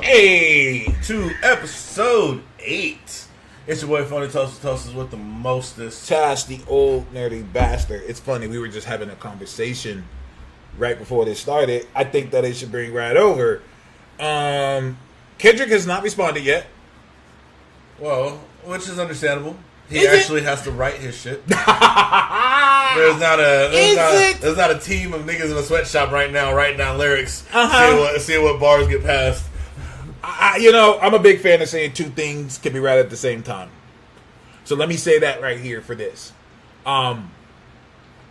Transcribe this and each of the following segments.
Hey, to episode 8. It's your boy Funny Toasters with the mostest. Tash, the old nerdy bastard. It's funny, we were just having a conversation right before this started. I think that it should bring right over. Kendrick has not responded yet. Well, which is understandable. He Is actually has to write his shit. There's not a team of niggas in a sweatshop right now writing down lyrics, seeing what bars get passed. I'm a big fan of saying two things can be right at the same time. So let me say that right here for this. I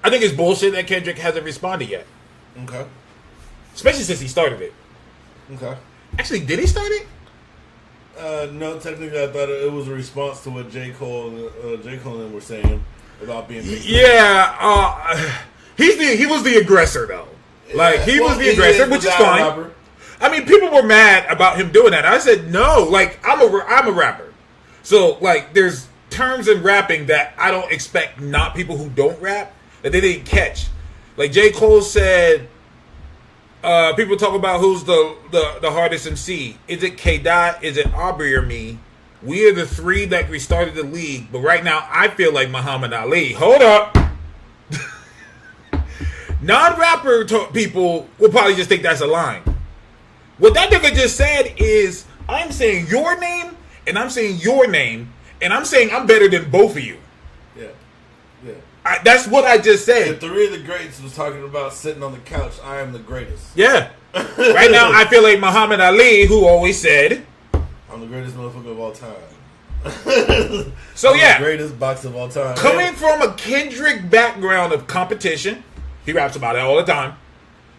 think it's bullshit that Kendrick hasn't responded yet. Okay. Especially since he started it. Okay. Actually, did he start it? No, technically I thought it was a response to what J. Cole and them were saying about being big. Yeah, he was the aggressor though. Like he was the aggressor, which is fine. Rapper. I mean, people were mad about him doing that. I said no. Like I'm a rapper, so like there's terms in rapping that I don't expect not people who don't rap that they didn't catch. Like J. Cole said, people talk about who's the hardest MC. Is it K-Dot? Is it Aubrey or me? We are the three that restarted the league, but right now I feel like Muhammad Ali. Hold up. Non-rapper people will probably just think that's a line. What that nigga just said is, I'm saying your name, and I'm saying your name, and I'm saying I'm better than both of you. Yeah. That's what I just said. The three of the greats was talking about sitting on the couch. I am the greatest. Yeah. Right now, I feel like Muhammad Ali, who always said, I'm the greatest motherfucker of all time. So I'm yeah, the greatest boxer of all time. Coming from a Kendrick background of competition, he raps about it all the time.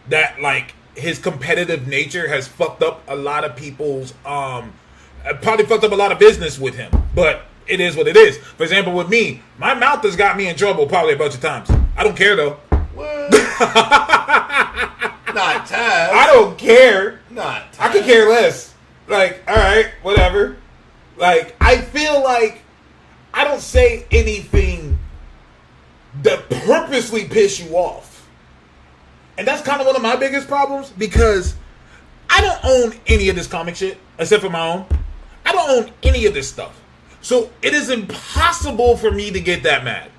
That like his competitive nature has fucked up a lot of people's probably fucked up a lot of business with him. But it is what it is. For example, with me, my mouth has got me in trouble probably a bunch of times. I don't care though. What? Not time. I don't care. Not time. I could care less. Like, all right, whatever. Like, I feel like I don't say anything that purposely piss you off. And that's kind of one of my biggest problems because I don't own any of this comic shit except for my own. I don't own any of this stuff. So it is impossible for me to get that mad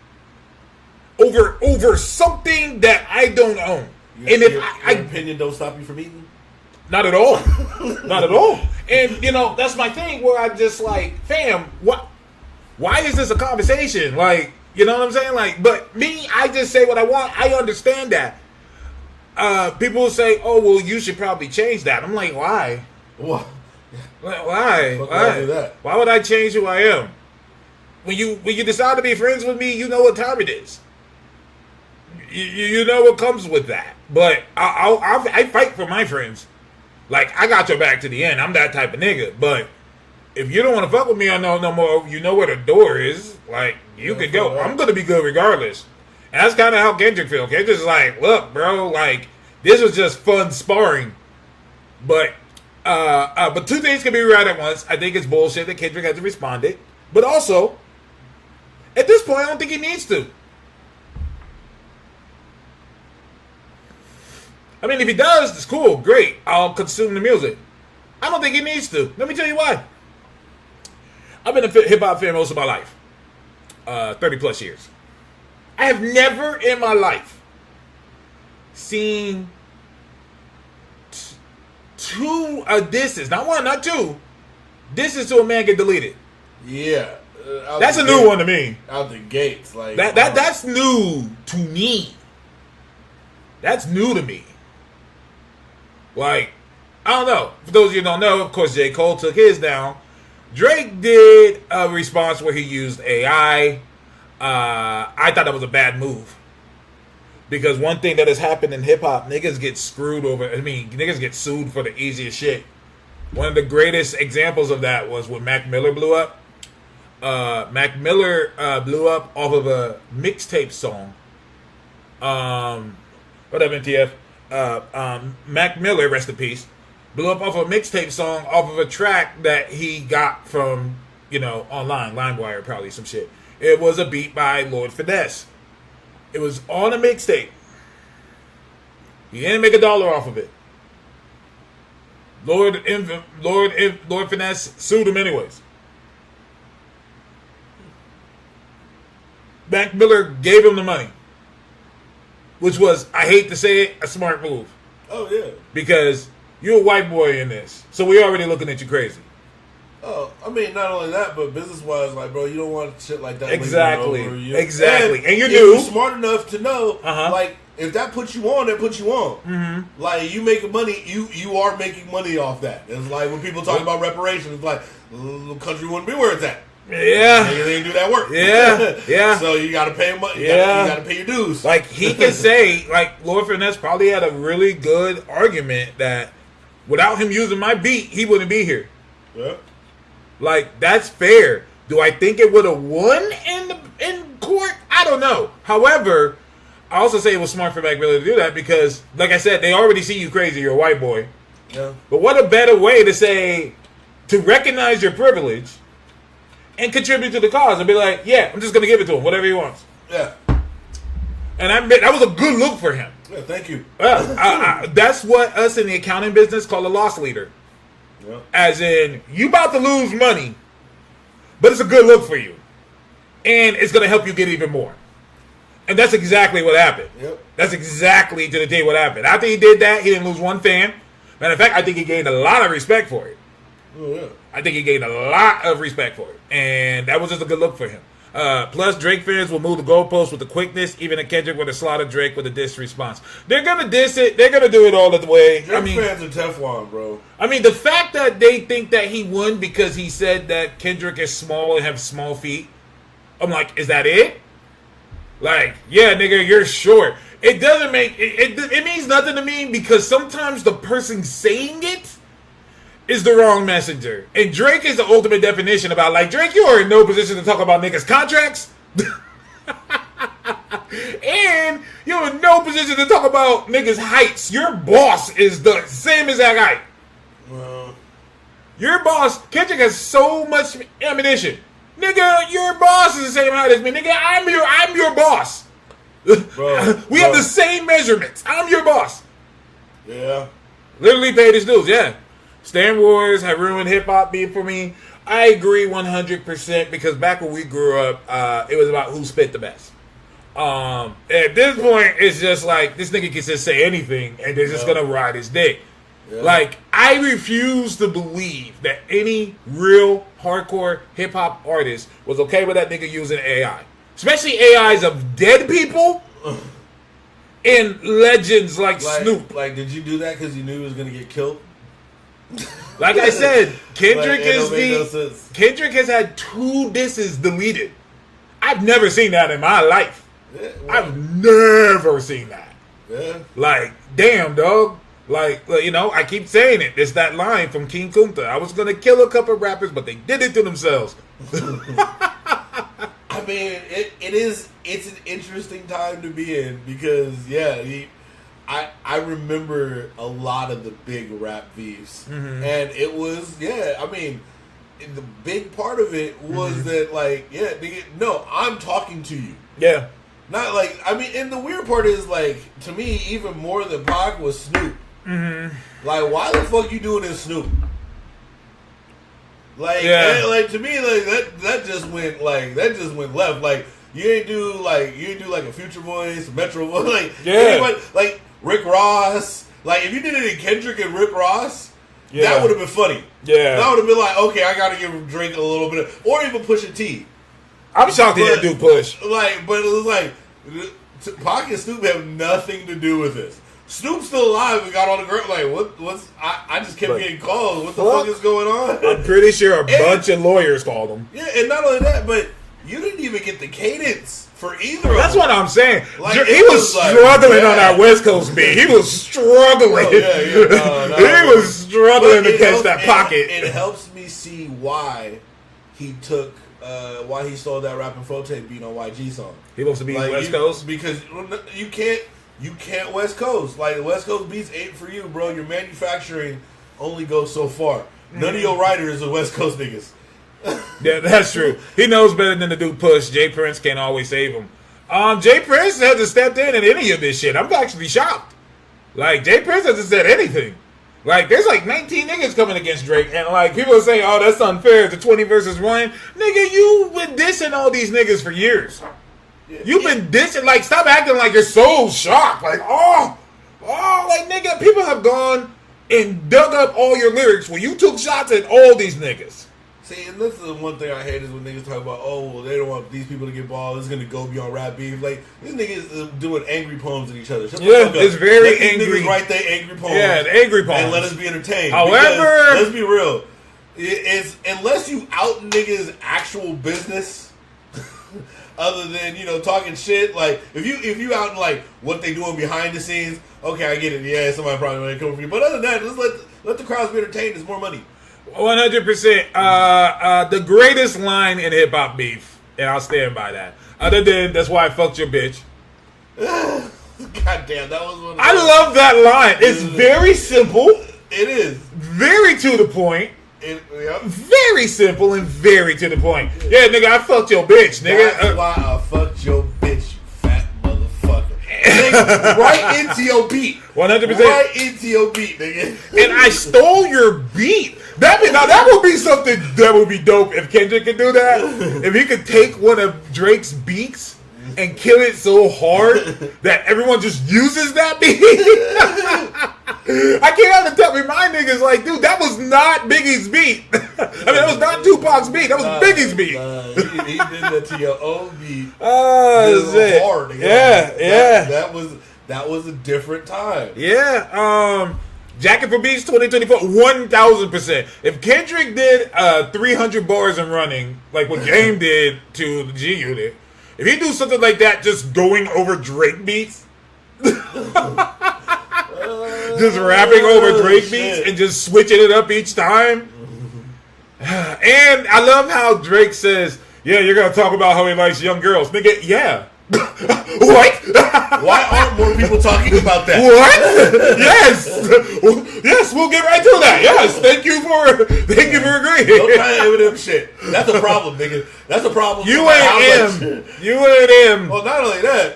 over something that I don't own. And if your opinion don't stop you from eating? Not at all. Not at all. And, that's my thing where I just like, fam, why is this a conversation? Like, you know what I'm saying? Like, but me, I just say what I want. I understand that. People will say, oh, well, you should probably change that. I'm like, why? What? Why? Why do that? Why would I change who I am? When you decide to be friends with me, you know what time it is. You know what comes with that. But I fight for my friends. Like, I got your back to the end. I'm that type of nigga. But if you don't want to fuck with me, I know no more. You know where the door is. Like, you could go. Right. I'm going to be good regardless. And that's kind of how Kendrick feels. Kendrick's like, look, bro, like, this was just fun sparring. But two things can be right at once. I think it's bullshit that Kendrick hasn't responded. But also, at this point, I don't think he needs to. I mean, if he does, it's cool, great. I'll consume the music. I don't think he needs to. Let me tell you why. I've been a hip-hop fan most of my life. 30 plus years. I have never in my life seen two disses, not one, not two, disses to a man get deleted. Yeah. That's a new one to me. Out the gates. Like that's new to me. That's new to me. Like, I don't know. For those of you who don't know, of course, J. Cole took his down. Drake did a response where he used AI. I thought that was a bad move. Because one thing that has happened in hip-hop, niggas get screwed over. I mean, niggas get sued for the easiest shit. One of the greatest examples of that was when Mac Miller blew up. Mac Miller blew up off of a mixtape song. What up, NTF? Mac Miller, rest in peace, blew up off a mixtape song off of a track that he got from, online, LimeWire, probably some shit. It was a beat by Lord Finesse. It was on a mixtape. He didn't make $1 off of it. Lord Finesse sued him anyways. Mac Miller gave him the money. Which was, I hate to say it, a smart move. Oh, yeah. Because you're a white boy in this. So we already looking at you crazy. Oh, I mean, not only that, but business-wise, like, bro, you don't want shit like that. Exactly. Over you. Exactly. And you if do. you're smart enough to know, like, if that puts you on, that puts you on. Mm-hmm. Like, you making money, you are making money off that. It's like when people talk about reparations, it's like, the country wouldn't be where it's at. Yeah. They didn't do that work. Yeah. Yeah. So you got to pay money. You got to pay your dues. Like, he can say, like, Lord Finesse probably had a really good argument that without him using my beat, he wouldn't be here. Yeah. Like, that's fair. Do I think it would have won in court? I don't know. However, I also say it was smart for Mac Miller to do that because, like I said, they already see you crazy. You're a white boy. Yeah. But what a better way to say, to recognize your privilege and contribute to the cause and be like, yeah, I'm just going to give it to him, whatever he wants. Yeah. And that was a good look for him. Yeah, thank you. That's what us in the accounting business call a loss leader. Yeah. As in, you about to lose money, but it's a good look for you. And it's going to help you get even more. And that's exactly what happened. Yep. That's exactly to the day what happened. After he did that, he didn't lose one fan. Matter of fact, I think he gained a lot of respect for it. Oh, yeah. I think he gained a lot of respect for it. And that was just a good look for him. Plus, Drake fans will move the goalposts with the quickness. Even a Kendrick would have slaughtered Drake with a diss response. They're going to diss it. They're going to do it all the way. Drake fans are Teflon, bro. I mean, the fact that they think that he won because he said that Kendrick is small and have small feet. I'm like, is that it? Like, yeah, nigga, you're short. It doesn't make... It means nothing to me because sometimes the person saying it is the wrong messenger. And Drake is the ultimate definition about, like, Drake, you are in no position to talk about niggas' contracts. And you're in no position to talk about niggas' heights. Your boss is the same exact height. Your boss, Kendrick, has so much ammunition. Nigga, your boss is the same height as me. Nigga, I'm your boss. We have the same measurements. I'm your boss. Yeah. Literally paid his dues, yeah. Stan Wars have ruined hip-hop beat for me. I agree 100% because back when we grew up, it was about who spit the best. At this point, it's just like, this nigga can just say anything and they're just going to ride his dick. Yeah. Like, I refuse to believe that any real hardcore hip-hop artist was okay with that nigga using AI. Especially AIs of dead people and legends like Snoop. Like, did you do that because you knew he was going to get killed? Like I said, Kendrick no Kendrick has had 2 disses deleted. I've never seen that in my life. Yeah, I've never seen that. Yeah. Like, damn, dog. Like, you know, I keep saying it. It's that line from King Kunta. I was going to kill a couple rappers, but they did it to themselves. I mean, it's an interesting time to be in because, yeah, I remember a lot of the big rap beefs. Mm-hmm. And it was, yeah, I mean, the big part of it was that, like, yeah, no, I'm talking to you. Yeah. Not like, I mean, and the weird part is, like, to me, even more than Pac was Snoop. Mm-hmm. Like, why the fuck you doing this, Snoop? Like, yeah. Like to me, like that just went left. Like, you ain't do like a Future Voice, Metro Voice, like anybody, like Rick Ross. Like, if you did it in Kendrick and Rick Ross, that would have been funny. Yeah, that would have been like, okay, I got to give Drake a little bit or even Pusha T. I'm shocked he didn't do Push. Like, but it was like Pac and Snoop have nothing to do with this. Snoop's still alive and got on the ground. Like, I just kept getting calls. What the fuck is going on? I'm pretty sure bunch of lawyers called him. Yeah, and not only that, but you didn't even get the cadence for either of them. That's what I'm saying. Like, he was struggling on that West Coast beat. He was struggling. He was struggling to catch that pocket. It helps me see why he took, why he stole that Rappin' Fro tape beat on YG song. He wants to be West Coast? Because you can't West Coast. Like, the West Coast beats ain't for you, bro. Your manufacturing only goes so far. None of your writers are West Coast niggas. Yeah, that's true. He knows better than to do Push. Jay Prince can't always save him. Jay Prince hasn't stepped in any of this shit. I'm actually shocked. Like, Jay Prince hasn't said anything. Like, there's like 19 niggas coming against Drake, and like, people are saying, oh, that's unfair. It's a 20 versus 1. Nigga, you've been dissing all these niggas for years. You've been dissing, like, stop acting like you're so shocked. Like, like, nigga, people have gone and dug up all your lyrics where you took shots at all these niggas. See, and this is the one thing I hate is when niggas talk about, oh, well, they don't want these people to get balls. It's going to go beyond rap beef. Like, these niggas doing angry poems at each other. It's very let angry. These niggas write their angry poems. Yeah, the angry poems. And let us be entertained. However, let's be real. It's unless you out niggas' actual business, other than, you know, talking shit. Like, if you out in, like, what they doing behind the scenes, okay, I get it. Yeah, somebody probably want to come for you. But other than that, just let the crowds be entertained. There's more money. 100%. The greatest line in hip hop beef, and I'll stand by that. Other than that's why I fucked your bitch. God damn, that was one. I love that line. It's very simple. It is very to the point. Yep. Very simple and very to the point. Yeah, nigga, I fucked your bitch, nigga. That's why I fucked your bitch, you fat motherfucker. Right into your beat. 100%. Right into your beat, nigga. And I stole your beat. That would be something that would be dope if Kendrick could do that. If he could take one of Drake's beats and kill it so hard that everyone just uses that beat. I can't have to remind niggas like, dude, that was not Biggie's beat. I mean, that was not Tupac's beat. That was Biggie's beat. He did that to your own beat. Oh, shit. Hard, Yeah. That was a different time. Yeah. Jacket for Beats 2024, 1,000%. If Kendrick did 300 bars and running, like what Game did to the G Unit, if he do something like that, just going over Drake beats, just rapping over Drake beats and just switching it up each time. And I love how Drake says, yeah, you're going to talk about how he likes young girls. Nigga, yeah. What? Why aren't more people talking about that? What? Yes, we'll get right to that. Yes, thank you for agreeing. Don't try to Eminem shit. That's a problem, nigga. That's a problem. You ain't him. Well, not only that,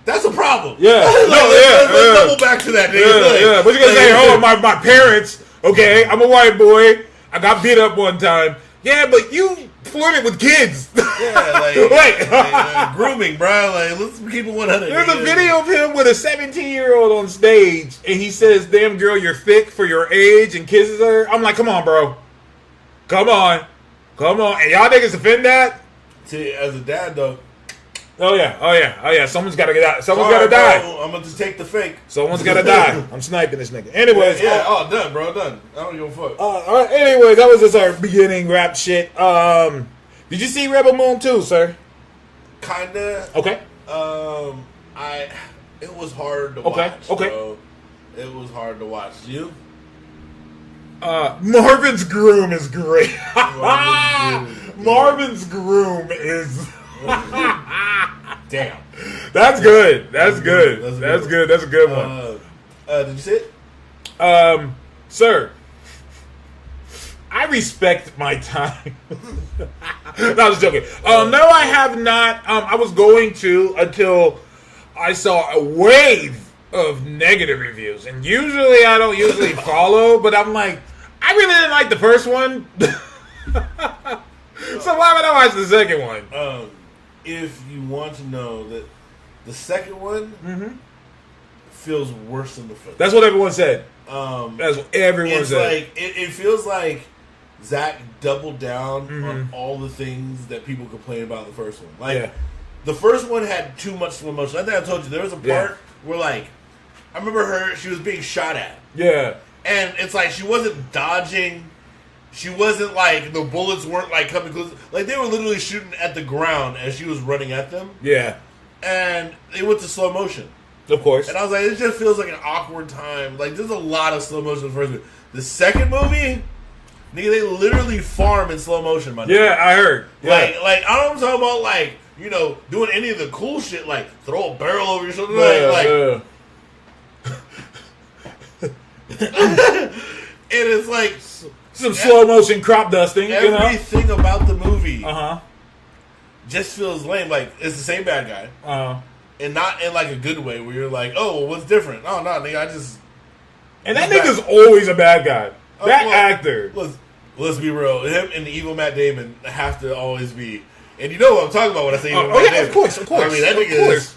that's a problem. Yeah. Let's double back to that, nigga. Yeah. What you gonna say? Oh, my parents. Okay, I'm a white boy. I got beat up one time. Yeah, but you flirted with kids. Yeah, grooming, bro. Like, let's keep it 100. There's a video of him with a 17-year-old on stage, and he says, "Damn girl, you're thick for your age," and kisses her. I'm like, come on, bro. Come on. And y'all niggas defend that? See, as a dad, though. Oh yeah. Someone's got to get out. Someone's got to die. I'm gonna just take the fake. Someone's got to die. I'm sniping this nigga. Anyways, done, bro, done. I don't give a fuck. All right. Anyways, that was just our beginning rap shit. Did you see Rebel Moon 2, sir? Kinda. Okay. It was hard to watch. Okay. Bro. It was hard to watch. You? Marvin's Groom is great. Marvin's Groom is. Damn. That's good. That's good. That's a good one. Did you see it? Sir, I respect my time. No, I was joking. No, I have not. I was going to until I saw a wave of negative reviews. And usually I don't follow, but I'm like, I really didn't like the first one. So why would I watch the second one? If you want to know that the second one feels worse than the first. That's what everyone said. That's what everyone said. Like, it feels like Zack doubled down on all the things that people complain about in the first one. Like, the first one had too much slow motion. I think I told you, there was a part where, like, I remember she was being shot at. Yeah. And it's like, she wasn't dodging. She wasn't like, the bullets weren't like coming close. Like, they were literally shooting at the ground as she was running at them. Yeah. And they went to slow motion. Of course. And I was like, it just feels like an awkward time. Like, there's a lot of slow motion in the first movie. The second movie, nigga, they literally farm in slow motion, my nigga. Yeah, I heard. Yeah. Like, I don't talk about, like, you know, doing any of the cool shit, like, throw a barrel over your shoulder. And it's like some slow motion crop dusting. Everything about the movie just feels lame. Like, it's the same bad guy. And not in like a good way where you're like, oh, well, what's different? Oh, no, nigga, I just. And that nigga's always a bad guy. Actor. Let's be real. Him and the evil Matt Damon have to always be. And you know what I'm talking about when I say evil Matt Damon. Of course. I mean, that nigga is.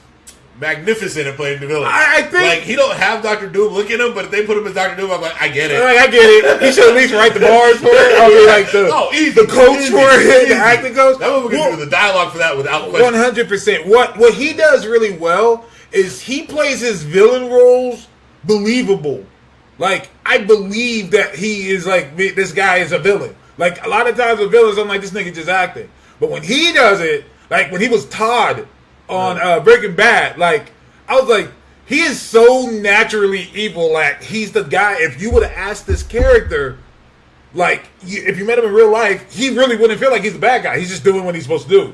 magnificent at playing the villain. I think like he don't have Dr. Doom look at him, but if they put him as Dr. Doom, I'm like, I get it. I get it. He should at least write the bars for it. I mean, like the coach for it, the acting coach. That movie can do the dialogue for that without question. 100%. What he does really well is he plays his villain roles believable. Like, I believe that he is like, this guy is a villain. Like, a lot of times with villains, I'm like, this nigga just acting. But when he does it, like when he was Todd on Breaking Bad, like, I was like, he is so naturally evil. Like, he's the guy, if you would have asked this character, like, if you met him in real life, he really wouldn't feel like he's the bad guy. He's just doing what he's supposed to do.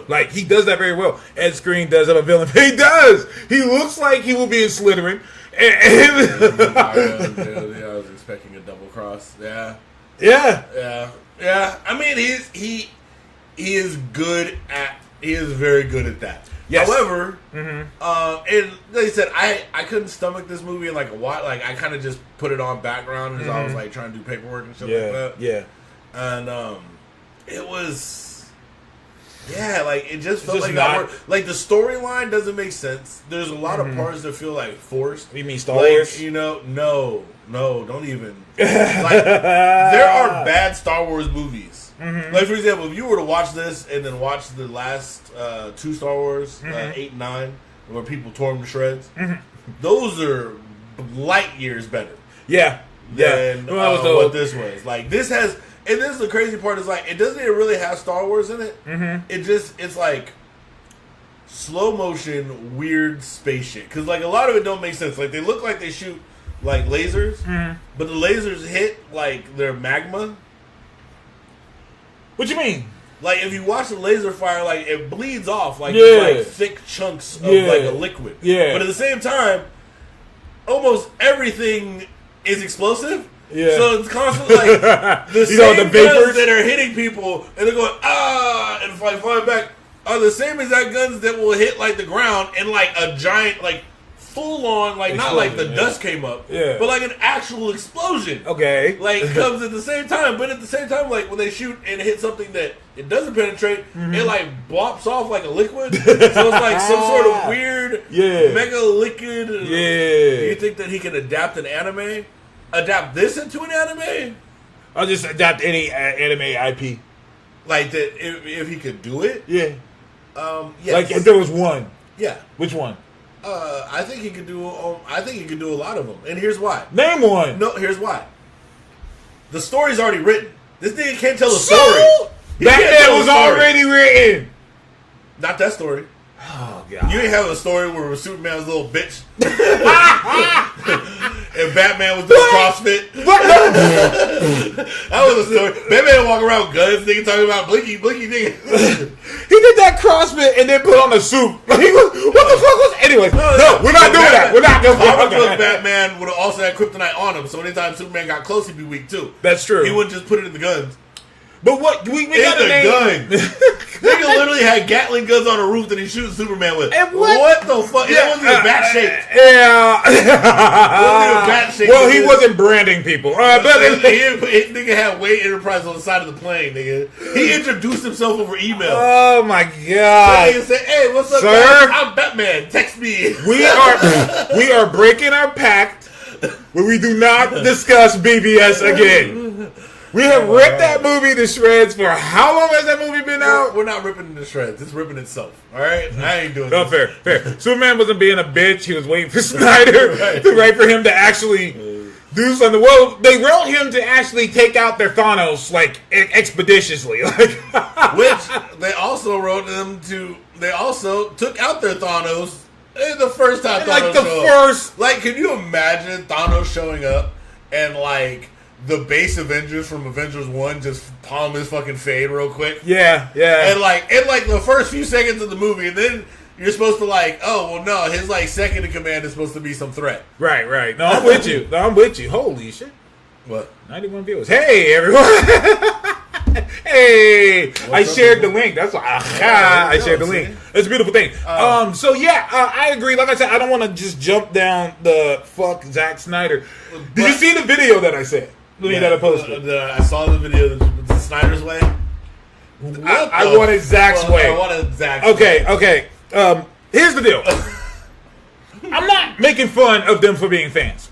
Like he does that very well. Ed Skrein does have a villain. He does. He looks like he will be in Slytherin. I was expecting a double cross. Yeah. I mean, he is good at. He is very good at that. Yes. However, and like I said, I couldn't stomach this movie in like a while. Like I kind of just put it on background because I was like trying to do paperwork and stuff like that. Yeah. And it was. Yeah, like it just felt like that. Like the storyline doesn't make sense. There's a lot of parts that feel like forced. You mean Star Wars? You know, no, don't even. Like there are bad Star Wars movies. Like for example, if you were to watch this and then watch the last two Star Wars, 8 and 9, where people tore them to shreds, those are light years better. Than what this was. Like this has. And this is the crazy part is like it doesn't even really have Star Wars in it. It's like slow motion weird space shit because like a lot of it don't make sense. Like they look like they shoot like lasers, but the lasers hit like their magma. What you mean? Like if you watch the laser fire, like it bleeds off like thick chunks of like a liquid. But at the same time, almost everything is explosive. So it's constantly like the same the vapors that are hitting people and they're going and flying back are the same exact guns that will hit like the ground and like a giant like full on like explosion, not like the dust came up, but like an actual explosion. Okay, like comes at the same time, but at the same time, like when they shoot and hit something that it doesn't penetrate, it like blops off like a liquid. So it's like some sort of weird mega liquid. Do you think that he can adapt an anime? Adapt this into an anime? I'll just adapt any anime IP. Like that, if he could do it? Yeah. Yes. Like if there was one. Yeah. Which one? I think he could do. I think he could do a lot of them, and here's why. Name one. No, here's why. The story's already written. This nigga can't tell a story. Batman was already written. Not that story. Oh god! You ain't have a story where Superman was a little bitch, and Batman was doing CrossFit. That was a story. Batman walk around with guns, nigga talking about blinky, nigga. He did that CrossFit and then put on a suit. What the fuck was? Anyways, no, we're not doing that. We're not doing that. Batman would have also had kryptonite on him, so anytime Superman got close, he'd be weak too. That's true. He wouldn't just put it in the guns. But what we got a gun. Nigga literally had Gatling guns on a roof that he shoots Superman with. And what the fuck? That wasn't even bat shaped. Well, he wasn't branding people. But nigga had Wade Enterprise on the side of the plane, nigga. He introduced himself over email. Oh my god! Nigga said, "Hey, what's up, sir? I'm Batman. Text me." We are breaking our pact where we do not discuss BBS again. We have ripped that movie to shreds for how long has that movie been out? We're not ripping it to shreds. It's ripping itself. All right? I ain't doing this. No, fair. Superman wasn't being a bitch. He was waiting for Snyder to write for him to actually do something. Well, they wrote him to actually take out their Thanos, like, expeditiously. Which they also wrote them to... They also took out their Thanos the first time Thanos showed up. Like, can you imagine Thanos showing up and, like... The base Avengers from Avengers 1 just palm his fucking fade real quick. Yeah. And like the first few seconds of the movie, and then you're supposed to like, oh well, no, his like second in command is supposed to be some threat. Right. No, I'm with you. Holy shit. What? 91 viewers. Hey everyone. Hey, I shared the link. That's why I shared the link. It's a beautiful thing. So yeah, I agree. Like I said, I don't want to just jump down the fuck Zack Snyder. Did you see the video that I said? That I posted. I saw the video. The Snyder's way. I wanted Zack's way. I wanted Zack's way. Okay. Here's the deal. I'm not making fun of them for being fans.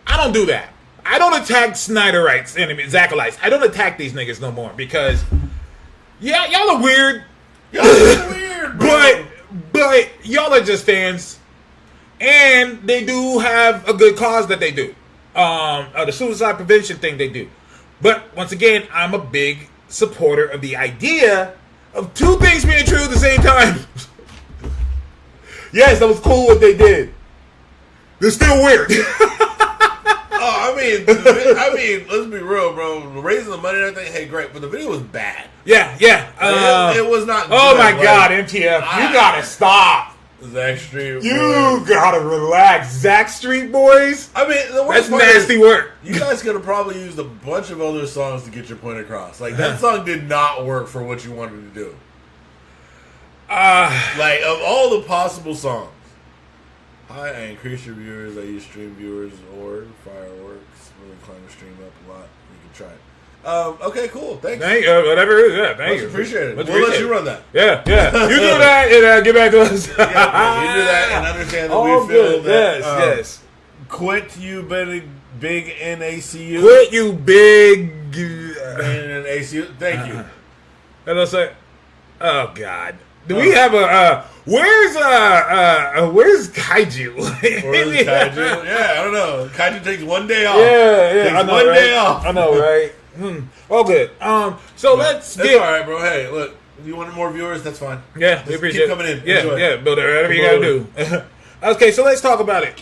I don't do that. I don't attack Snyderites and Zackalites. I don't attack these niggas no more because, yeah, y'all are weird. Y'all are weird, bro. But y'all are just fans, and they do have a good cause that they do. The suicide prevention thing they do. But once again, I'm a big supporter of the idea of two things being true at the same time. Yes, that was cool what they did. They're still weird. I mean, let's be real, bro. Raising the money and everything, hey, great, but the video was bad. Yeah. It was not. Oh good. my God, MTF, you gotta stop. Zack Street. You gotta relax, Zack Street Boys. I mean, that's nasty work. You guys could have probably used a bunch of other songs to get your point across. Like that song did not work for what you wanted to do. Like of all the possible songs. Hi, I increase your viewers. I use stream viewers or fireworks. Really climb the stream up a lot. You can try it. Okay, cool. Thanks. Whatever it is, yeah, thank you. Appreciate it. We'll let you run that. Yeah. You do that and get back to us. You do that and understand that we feel that. Yes. Quit you big NACU. Quit you big NACU. Thank you. And I'll say, oh God. Do we have where's Kaiju? Where's Kaiju? Yeah, I don't know. Kaiju takes one day off. Yeah, takes I know, one right? day off. I know, right? All good. So let's get. All right, bro. Hey, look. If you want more viewers, that's fine. Yeah, we appreciate keep coming in. Yeah, Enjoy. Yeah. Build whatever you gotta do. Okay, so let's talk about it.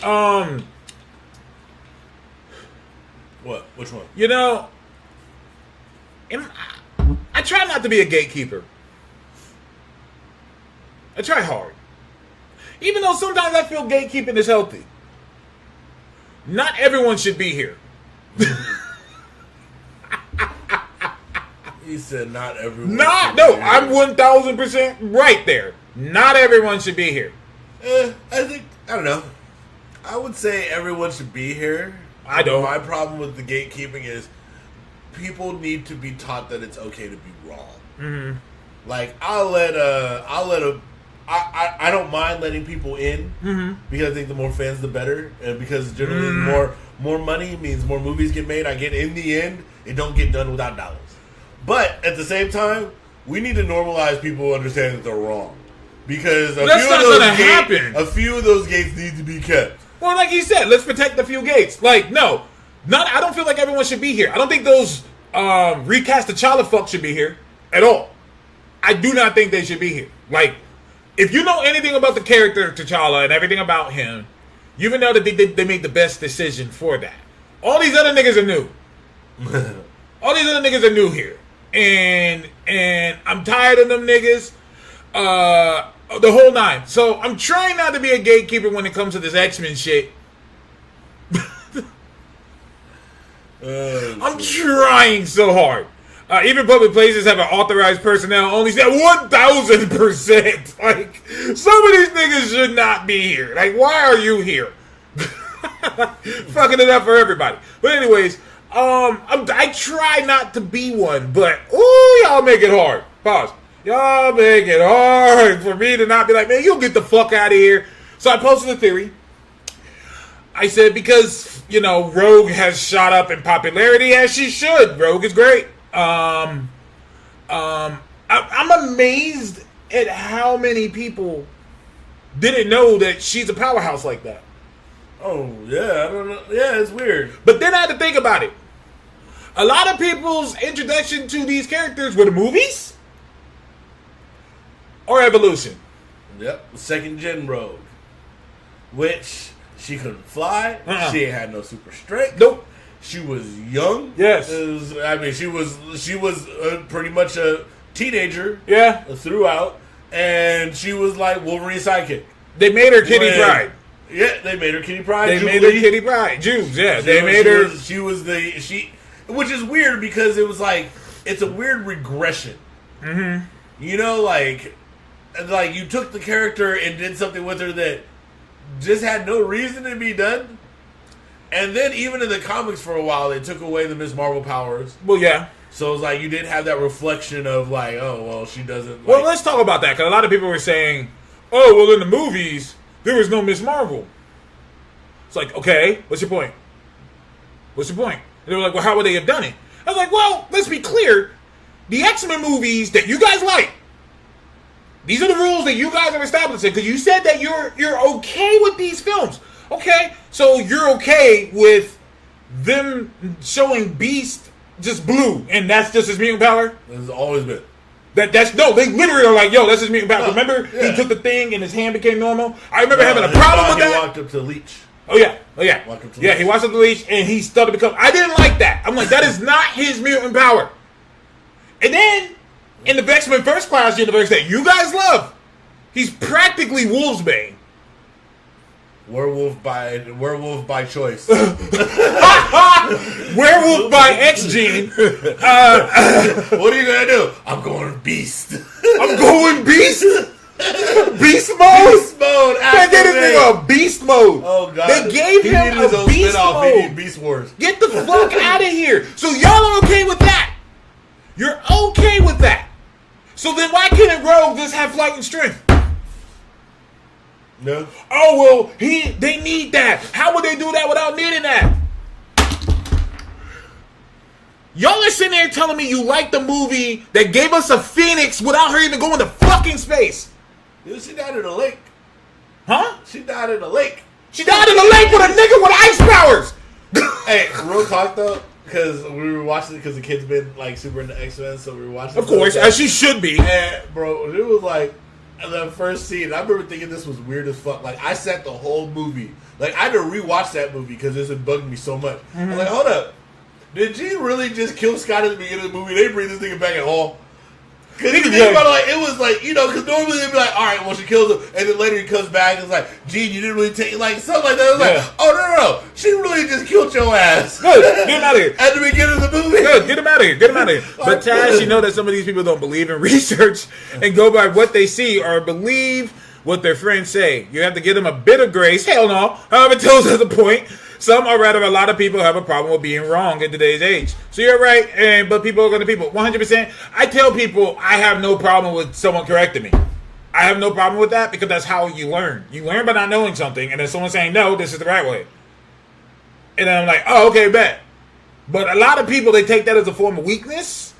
What? Which one? You know, I try not to be a gatekeeper. I try hard. Even though sometimes I feel gatekeeping is healthy. Not everyone should be here. He said not everyone. I'm 1,000% right there. Not everyone should be here. I don't know. I would say everyone should be here. I don't. My problem with the gatekeeping is people need to be taught that it's okay to be wrong. Mm-hmm. Like I don't mind letting people in because I think the more fans, the better, and because generally more money means more movies get made. I get in the end, it don't get done without dollars. But at the same time, we need to normalize people understanding that they're wrong because a few of those gates need to be kept. Well, like you said, let's protect the few gates. Like, no, I don't feel like everyone should be here. I don't think those recast T'Challa fuck should be here at all. I do not think they should be here. Like, if you know anything about the character T'Challa and everything about him, you even know that they made the best decision for that. All these other niggas are new. All these other niggas are new here. And I'm tired of them niggas. The whole nine. So I'm trying not to be a gatekeeper when it comes to this X-Men shit. I'm trying so hard. Even public places have an authorized personnel only said 1,000%. Like, some of these niggas should not be here. Like, why are you here? Fucking it up for everybody. But anyways, I try not to be one, but ooh, y'all make it hard. Pause. Y'all make it hard for me to not be like, man, you'll get the fuck out of here. So I posted a theory. I said, because, Rogue has shot up in popularity as she should. Rogue is great. I'm amazed at how many people didn't know that she's a powerhouse like that. Oh, yeah, I don't know. Yeah, it's weird. But then I had to think about it. A lot of people's introduction to these characters were the movies or Evolution. Yep, second gen Rogue. Which, she couldn't fly. She ain't had no super strength. Nope. She was young. Yes. She was pretty much a teenager. Yeah. Throughout. And she was like Wolverine's sidekick. They made her Kitty Pryde. Yeah, they made her Kitty Pryde. They made her Kitty Pryde. Jews, yeah. Which is weird because it was like, it's a weird regression. Mm-hmm. Like you took the character and did something with her that just had no reason to be done. And then even in the comics for a while, they took away the Ms. Marvel powers. Well, yeah. So it's like you did have that reflection of like, oh, well, she doesn't. Well, let's talk about that because a lot of people were saying, oh, well, in the movies, there was no Miss Marvel. It's like, okay, what's your point? What's your point? And they were like, well, how would they have done it? I was like, well, let's be clear. The X-Men movies that you guys like, these are the rules that you guys are establishing, because you said that you're okay with these films. Okay, so you're okay with them showing Beast just blue, and that's just his mutant power? It's always been. They literally are like, yo, that's his mutant power. Remember, he took the thing and his hand became normal? I remember having a problem with that. He walked up to Leech. Oh, yeah. He walked up to Leech, and he started to become... I didn't like that. I'm like, that is not his mutant power. And then, in the X-Men First Class universe that you guys love, he's practically Wolfsbane. Werewolf by choice. Werewolf by X-Gene. What are you gonna do? I'm going Beast. I'm going Beast? Beast mode? Beast mode. They gave this nigga a Beast mode. Oh, God. They gave him a Beast mode. He needed Beast Wars. Get the fuck out of here. So y'all are okay with that? You're okay with that. So then why couldn't Rogue just have flight and strength? No. Oh, well, they need that. How would they do that without needing that? Y'all are sitting there telling me you like the movie that gave us a Phoenix without her even going to fucking space. Dude, she died in a lake. Huh? She died in a lake. She died in a lake with a nigga with ice powers. Hey, real talk though, because we were watching it because the kid's been like super into X-Men, so we were watching. Of course, as she should be. And bro, it was like the first scene. I remember thinking this was weird as fuck. Like I sat the whole movie. Like I had to rewatch that movie because this had bugged me so much. I'm like, hold up. Did Jean really just kill Scott at the beginning of the movie? They bring this nigga back at all? Because you think about it, like, it was like, you know, because normally they'd be like, all right, well, she kills him, and then later he comes back and it's like, Jean, you didn't really take, like, something like that. It was like, oh, no, she really just killed your ass. Good, get him out of here. At the beginning of the movie. Good, get him out of here, But Taz, you know that some of these people don't believe in research and go by what they see or believe what their friends say. You have to give them a bit of grace. Hell no. However, tells us the point. Some, or rather a lot of people, have a problem with being wrong in today's age. So you're right, but people are going to people. 100%. I tell people I have no problem with someone correcting me. I have no problem with that because that's how you learn. You learn by not knowing something, and then someone saying, no, this is the right way. And then I'm like, oh, okay, bet. But a lot of people, they take that as a form of weakness,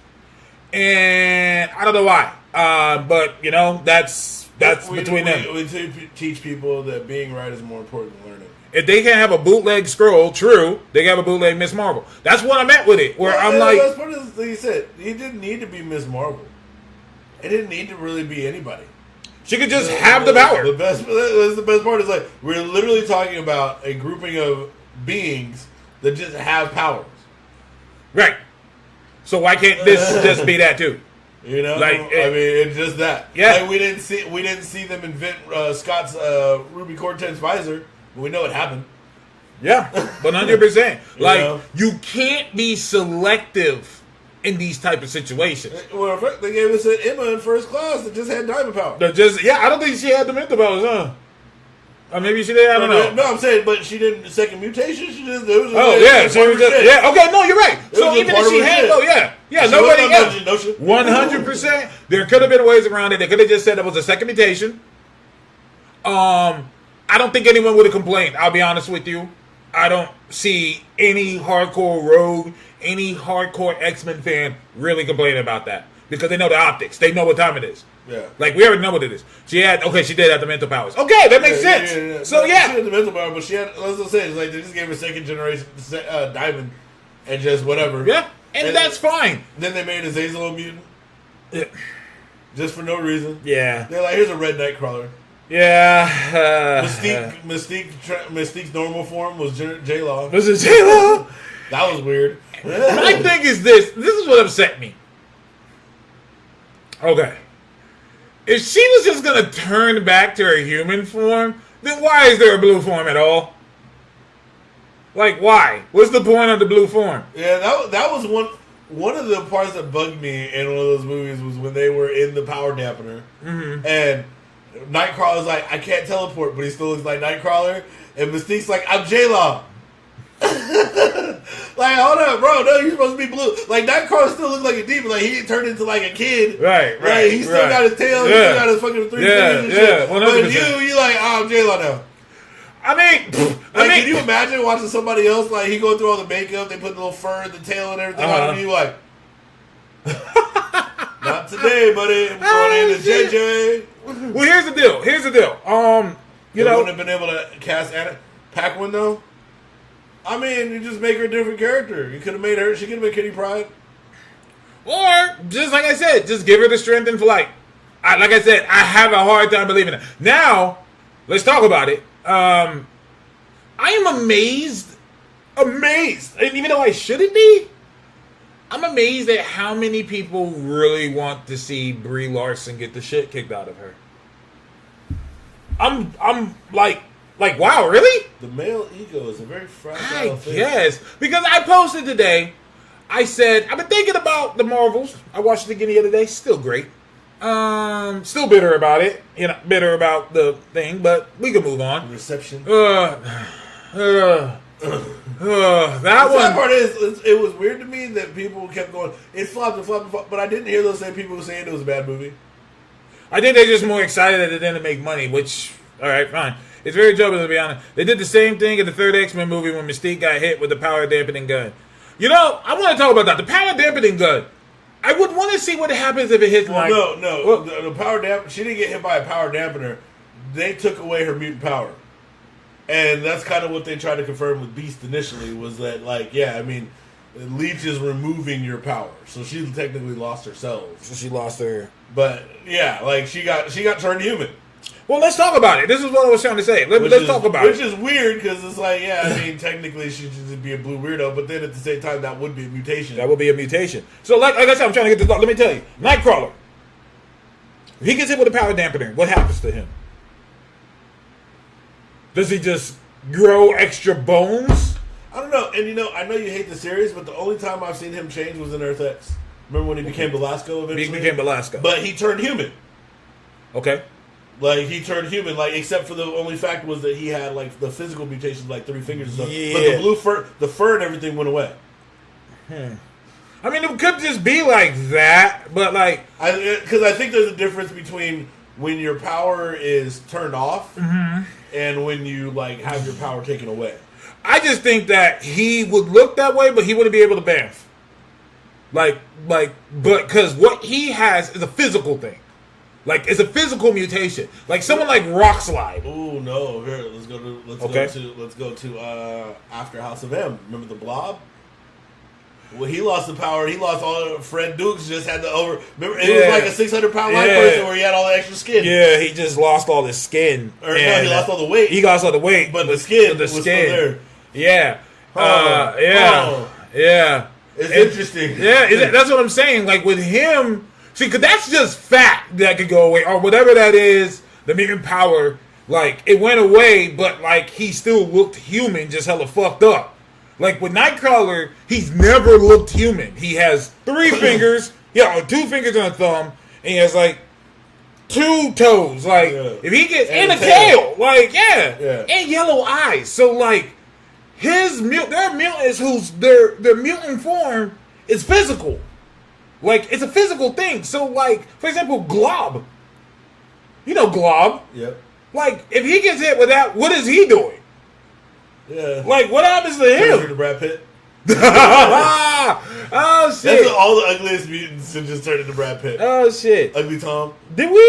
and I don't know why. But, you know, that's between them. We teach people that being right is more important than learning. If they can't have a bootleg scroll, true, they can have a bootleg Miss Marvel. That's what I meant with it. Where I'm like, that's what he said. He didn't need to be Miss Marvel. It didn't need to really be anybody. She could just have the power. The best part is like we're literally talking about a grouping of beings that just have powers. Right. So why can't this just be that too? You know, like I mean, it's just that. Yeah. Like we didn't see them invent Scott's Ruby Cortez visor. We know it happened. Yeah, 100%. Like, you can't be selective in these type of situations. Well, in fact, they gave us an Emma in First Class that just had diamond power. I don't think she had the mental powers, huh? Or maybe she did. I don't know. No, I'm saying, but she didn't. Second mutation, she just. It was she was just. Yeah, okay, no, you're right. So even if she had, nobody else. 100%. There could have been ways around it. They could have just said it was a second mutation. I don't think anyone would have complained. I'll be honest with you. I don't see any hardcore Rogue, any hardcore X-Men fan really complaining about that because they know the optics. They know what time it is. Yeah. Like, we already know what it is. She did have the mental powers. Okay, that makes sense. Yeah. So, she had the mental power, but she had, let's just say, it's like they just gave her second generation diamond and just whatever. Yeah, and that's fine. Then they made Azazel a mutant. Yeah. Just for no reason. Yeah. They're like, here's a red Nightcrawler. Yeah. Mystique's normal form was J-Law. Was it J-Law? That was weird. My thing is this. This is what upset me. Okay. If she was just going to turn back to her human form, then why is there a blue form at all? Like, why? What's the point of the blue form? Yeah, that was one of the parts that bugged me in one of those movies was when they were in the power dampener. Mm-hmm. And Nightcrawler's like, I can't teleport, but he still looks like Nightcrawler. And Mystique's like, I'm J-Law. Like, hold up, bro. No, you're supposed to be blue. Like, Nightcrawler still looks like a demon. Like, he didn't turn into like a kid. Right. Like, he still got his tail. He still got his fucking 3 fingers and shit. 100%. But you like, oh, I'm J-Lo now. I mean, can you imagine watching somebody else, like, he going through all the makeup, they put the little fur and the tail and everything on him, and you like, not today, buddy. I'm going into JJ. Well, here's the deal. You know, wouldn't have been able to cast Paquin, though. I mean, you just make her a different character. You could have made her, she could have been Kitty Pryde. Or, just like I said, just give her the strength and flight. Like I said, I have a hard time believing it. Now, let's talk about it. I am amazed, and even though I shouldn't be, I'm amazed at how many people really want to see Brie Larson get the shit kicked out of her. I'm like, wow, really? The male ego is a very fragile thing. Yes, because I posted today, I said, I've been thinking about the Marvels. I watched it again the other day, still great. Still bitter about it. You know, bitter about the thing, but we can move on. Reception. That one. Part is, it was weird to me that people kept going, it flopped and flopped and flopped, but I didn't hear those same people saying it was a bad movie. I think they're just more excited that it didn't make money, which, alright, fine. It's very joking, to be honest. They did the same thing in the third X-Men movie when Mystique got hit with the power dampening gun. You know, I want to talk about that. The power dampening gun. I would want to see what happens if it hits the power dampener. She didn't get hit by a power dampener. They took away her mutant power. And that's kind of what they tried to confirm with Beast initially, was that, like, yeah, I mean, Leech is removing your power. So she technically lost her cells. So she lost her. But, yeah, like, she got turned human. Well, let's talk about it. This is what I was trying to say. Let's talk about it. Which is weird, because it's like, yeah, I mean, technically she should just be a blue weirdo, but then at the same time, that would be a mutation. That would be a mutation. So, like I said, I'm trying to get this. Let me tell you. Nightcrawler. If he gets hit with a power dampener, what happens to him? Does he just grow extra bones? I don't know. And, I know you hate the series, but the only time I've seen him change was in Earth X. Remember when he became Belasco eventually? He became Belasco. But he turned human. Okay. Like, he turned human, like, except for the only fact was that he had, like, the physical mutations, like 3 fingers and stuff. Yeah. But the blue fur, and everything went away. I mean, it could just be like that, but, like... Because I think there's a difference between when your power is turned off and when you, like, have your power taken away. I just think that he would look that way, but he wouldn't be able to bamf. But because what he has is a physical thing. Like, it's a physical mutation. Like someone like Rockslide. Oh no! Here, let's go to after House of M. Remember the Blob? Well, he lost the power. He lost all. Fred Dukes just had the over. Remember, it was like a 600-pound light person where he had all the extra skin. Yeah, he just lost all his skin. Or no, he lost all the weight. He lost all the weight, but the skin was still there. Yeah. Yeah. It's interesting. Yeah, that's what I'm saying. Like with him. See, because that's just fat that could go away. Or whatever that is, the mutant power, like, it went away, but, like, he still looked human, just hella fucked up. Like, with Nightcrawler, he's never looked human. He has 3 fingers, 2 fingers and a thumb, and he has, like, 2 toes. Like, if he gets, and a tail. Like, and yellow eyes. So, like, their mutants whose, their mutant form is physical. Like, it's a physical thing. So, like, for example, Glob. You know Glob. Yep. Like, if he gets hit with that, what is he doing? Yeah. Like, what happens to him? To Brad Pitt. Oh, shit. That's all the ugliest mutants have just turned into Brad Pitt. Oh, shit. Ugly Tom. Did we,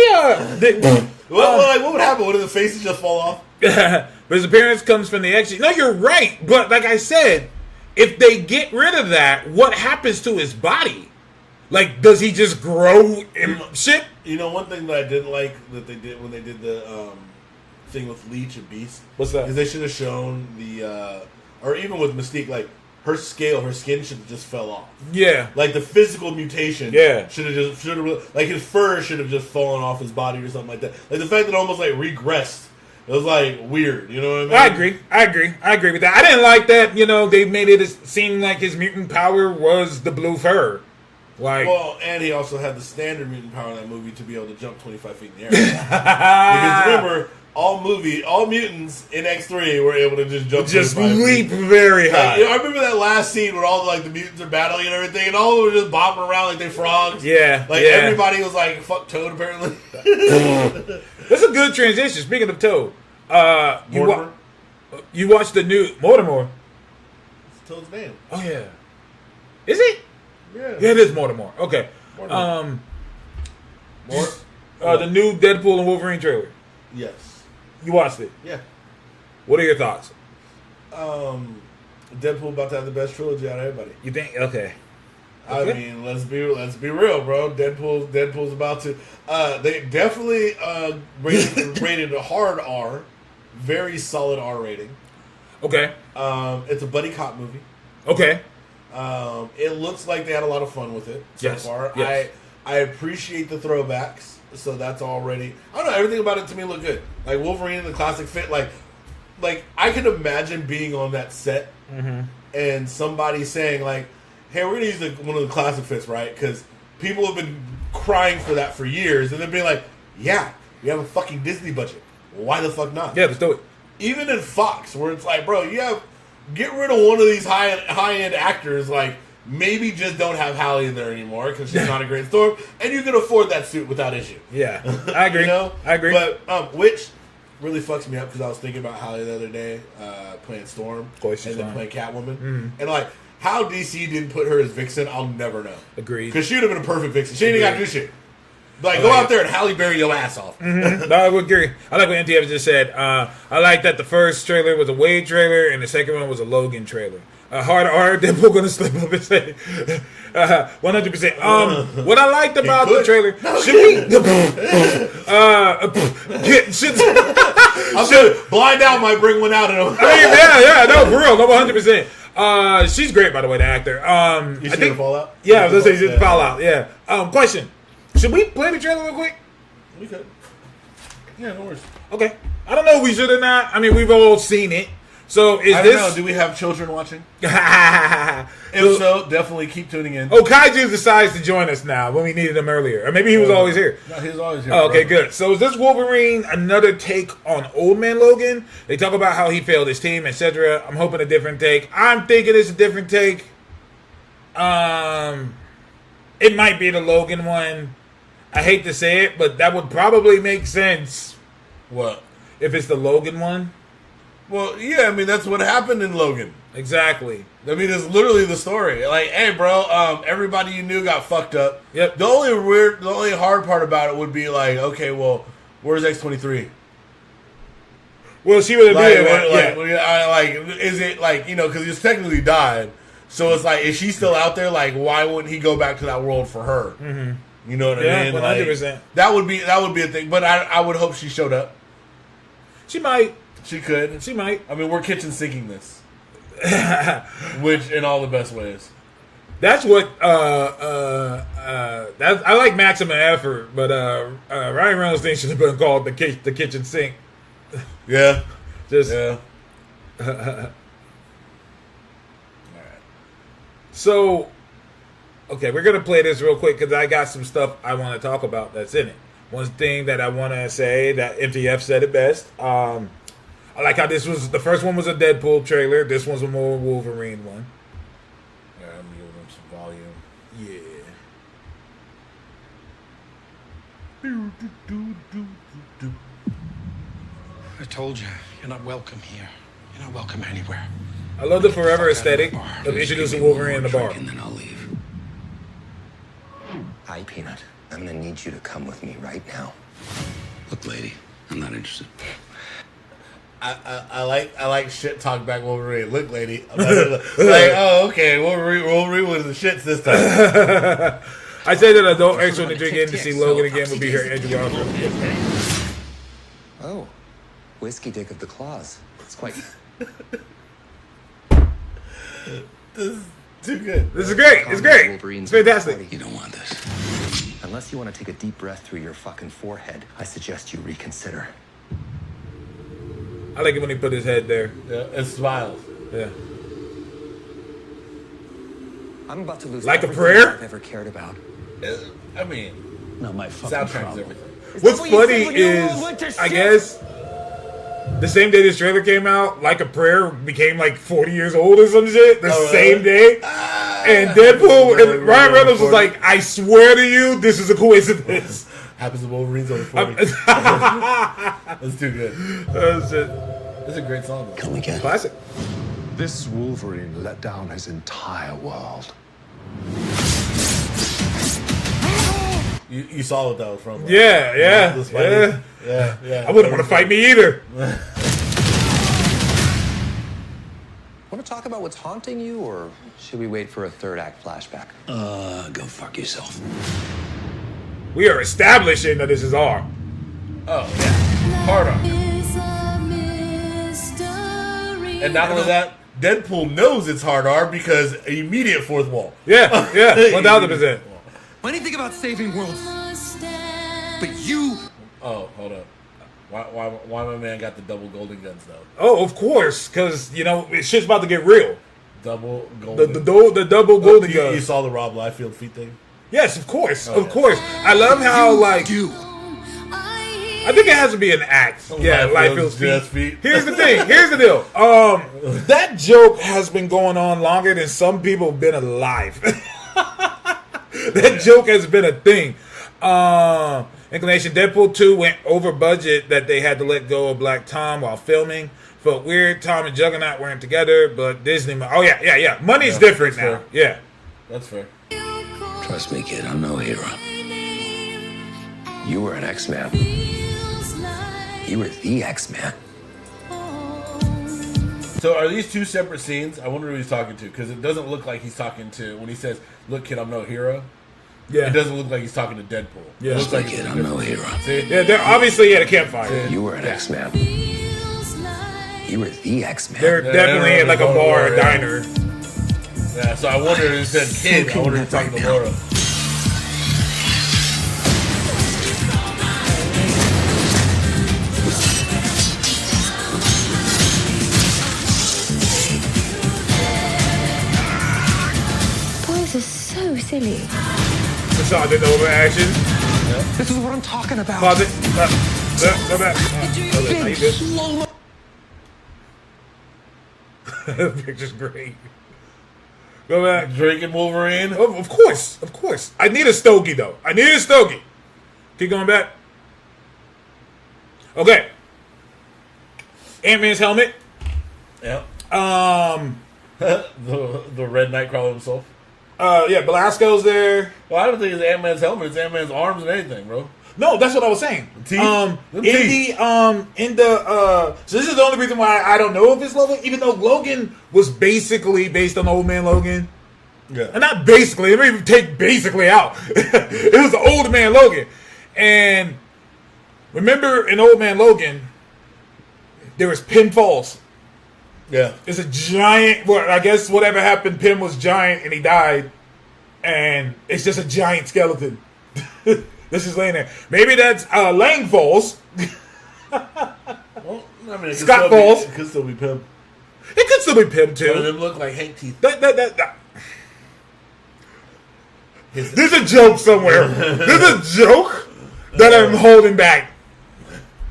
what would happen? Would the faces just fall off? But his appearance comes from the X. No, you're right. But, like I said, if they get rid of that, what happens to his body? Like, does he just grow and shit? You know, one thing that I didn't like that they did when they did the thing with Leech and Beast. What's that? Is they should have shown the, or even with Mystique, like, her skin should have just fell off. Yeah. Like, the physical mutation should have, like, his fur should have just fallen off his body or something like that. Like, the fact that it almost, like, regressed. It was, like, weird. You know what I mean? I agree with that. I didn't like that, they made it seem like his mutant power was the blue fur. Like, well, and he also had the standard mutant power in that movie to be able to jump 25 feet in the air. Because remember, all mutants in X3 were able to just jump, just leap very high. Like, I remember that last scene where all the musics are battling and everything, and all of them were just bopping around like they frogs. Yeah, everybody was like, "Fuck Toad," apparently. That's a good transition. Speaking of Toad, you watched the new Mortimer. It's Toad's name. Oh yeah, is it? Yeah, it is Mortimer. Okay. The new Deadpool and Wolverine trailer. Yes. You watched it? Yeah. What are your thoughts? Deadpool about to have the best trilogy out of everybody. You think? Okay. I mean, let's be real, bro. Deadpool's about to. They definitely rated a hard R, very solid R rating. Okay. It's a buddy cop movie. Okay. It looks like they had a lot of fun with it so far. Yes. I appreciate the throwbacks, so that's already. I don't know, everything about it to me looked good. Like Wolverine in the classic fit, like I can imagine being on that set and somebody saying like, "Hey, we're gonna use one of the classic fits, right?" Because people have been crying for that for years, and then being like, "Yeah, you have a fucking Disney budget. Why the fuck not?" Yeah, let's do it. Even in Fox, where it's like, bro, get rid of one of these high end actors. Like, maybe just don't have Halle in there anymore because she's not a great Storm, and you can afford that suit without issue. Yeah, I agree. I agree. But which really fucks me up because I was thinking about Halle the other day playing Storm and then playing Catwoman, and like how DC didn't put her as Vixen, I'll never know. Agreed. Because she would have been a perfect Vixen. She ain't got to do shit. Like, go out there and Halle Berry your ass off. No, I would agree. I like what MTF just said. I like that the first trailer was a Wade trailer and the second one was a Logan trailer. Hard R, Deadpool gonna slip up and say 100%. What I liked about the trailer, Blind Out might bring one out. No, for real, no, 100%. She's great, by the way, the actor. You see her fall out? Yeah, I was gonna say she's fall out. Yeah. Question. Should we play the trailer real quick? We could. Yeah, no worries. Okay. I don't know if we should or not. I mean, we've all seen it. So I don't know. Do we have children watching? If so, definitely keep tuning in. Oh, Kaiju decides to join us now when we needed him earlier. Or maybe he was always here. No, he was always here. Oh, okay, good. So is this Wolverine another take on Old Man Logan? They talk about how he failed his team, etc. I'm hoping a different take. I'm thinking it's a different take. It might be the Logan one. I hate to say it, but that would probably make sense. What? If it's the Logan one? Well, yeah, I mean, that's what happened in Logan. Exactly. I mean, it's literally the story. Like, hey, bro, everybody you knew got fucked up. Yep. The only hard part about it would be like, okay, well, where's X-23? Well, she would have been is it like, because he's technically died. So it's like, is she still out there? Like, why wouldn't he go back to that world for her? Mm-hmm. You know what I mean? 100%. Like, that would be a thing. But I would hope she showed up. She might. She could. She might. I mean, we're kitchen sinking this. Which, in all the best ways. That's what, I like maximum effort, but Ryan Reynolds thing should have been called the kitchen sink. Yeah. Yeah. So, okay, we're going to play this real quick because I got some stuff I want to talk about that's in it. One thing that I want to say that MTF said it best. I like how the first one was a Deadpool trailer. This one's a more Wolverine one. Yeah, I'm giving them some volume. Yeah. I told you, you're not welcome here. You're not welcome anywhere. I love the forever aesthetic of introducing Wolverine in the bar. And then I'll leave. Hi, Peanut. I'm gonna need you to come with me right now. Look, lady, I'm not interested. I like shit talk back Wolverine. Look, lady. Oh, okay. Wolverine was the shits this time. I say that adult extra to drink in to see Logan again would be her Andrew Garfield. Oh, whiskey dick of the claws. It's quite. This is too good. This is great. It's great. It's fantastic. You don't want this. Unless you want to take a deep breath through your fucking forehead, I suggest you reconsider. I like it when he put his head there. Yeah, and smiles. Yeah. I'm about to lose Like a everything prayer? I've ever cared about. I mean, Not my fucking soundtrack's problem. everything. What's what you funny said when you is, all went to I shit? guess, the same day this trailer came out, Like a Prayer became like 40 years old or some shit. The same day. And Deadpool and Ryan Reynolds was like, I swear to you, this is a coincidence. Happens to Wolverine's over 40. That's too good. Oh, shit. That's a great song, though. Come again. Classic. This Wolverine let down his entire world. You saw what that was from. Right? Yeah. The Spidey. Yeah. I wouldn't want to fight me either. Want to talk about what's haunting you, or should we wait for a third act flashback? Go fuck yourself. We are establishing that this is R. Oh, yeah. Hard on. And not only that, Deadpool knows it's hard R because immediate fourth wall. Yeah, 1000%. Anything about saving worlds, but you. Oh, hold up. Why my man got the double golden guns though? Oh, of course, because, shit's about to get real. Double golden. The double golden You gun. saw the Rob Liefeld feet thing? Yes, of course. Oh, of course. I love how, like... You. I think it has to be an act. Yeah, Liefeld's Liefeld's just feet. feet. Here's the thing. Here's the deal. That joke has been going on longer than some people have been alive. That joke has been a thing. Inclination Deadpool 2 went over budget that they had to let go of Black Tom while filming. Felt weird. Tom and Juggernaut weren't together, but Disney... Oh, yeah. Money's different now. fair. Yeah. That's fair. Trust me, kid, I'm no hero. You were an X-Man. You were the X-Man. So are these two separate scenes? I wonder who he's talking to because it doesn't look like he's talking to when he says, "Look, kid, I'm no hero." Yeah. It doesn't look like he's talking to Deadpool. Yeah. It looks like Kid, it's I'm no hero. See? Yeah, they're obviously at a campfire. You were an X-Man. You were the X-Man. They're definitely they're at like a on the bar or boat, yeah. diner. Yeah. So I wonder if he said kid. I wonder if he's talking to Laura. Boys are so silly. Sergeant overaction. This is what I'm talking about. Pause it. Go back. How you doing? The picture's great. Go back. Drinking Wolverine. Of course. I need a stogie though. Keep going back. Okay. Ant-Man's helmet. Yeah. The the Red Nightcrawler himself. Belasco's there. Well, I don't think it's Ant-Man's helmet. It's Ant-Man's arms and anything, bro. No, that's what I was saying. Teeth? So this is the only reason why I don't know if it's Logan, even though Logan was basically based on Old Man Logan. Yeah. And not basically, let me even take basically out. It was the Old Man Logan. And remember in Old Man Logan, there was Pym Falls. Yeah. It's a giant, well, I guess whatever happened, Pym was giant and he died. And it's just a giant skeleton. This is laying there. Maybe that's Lang Falls. Well, I mean, it Scott could still Falls. It could still be Pym. It could still be Pym One of too. them look like Hank teeth. There's a joke somewhere. There's a joke that I'm holding back.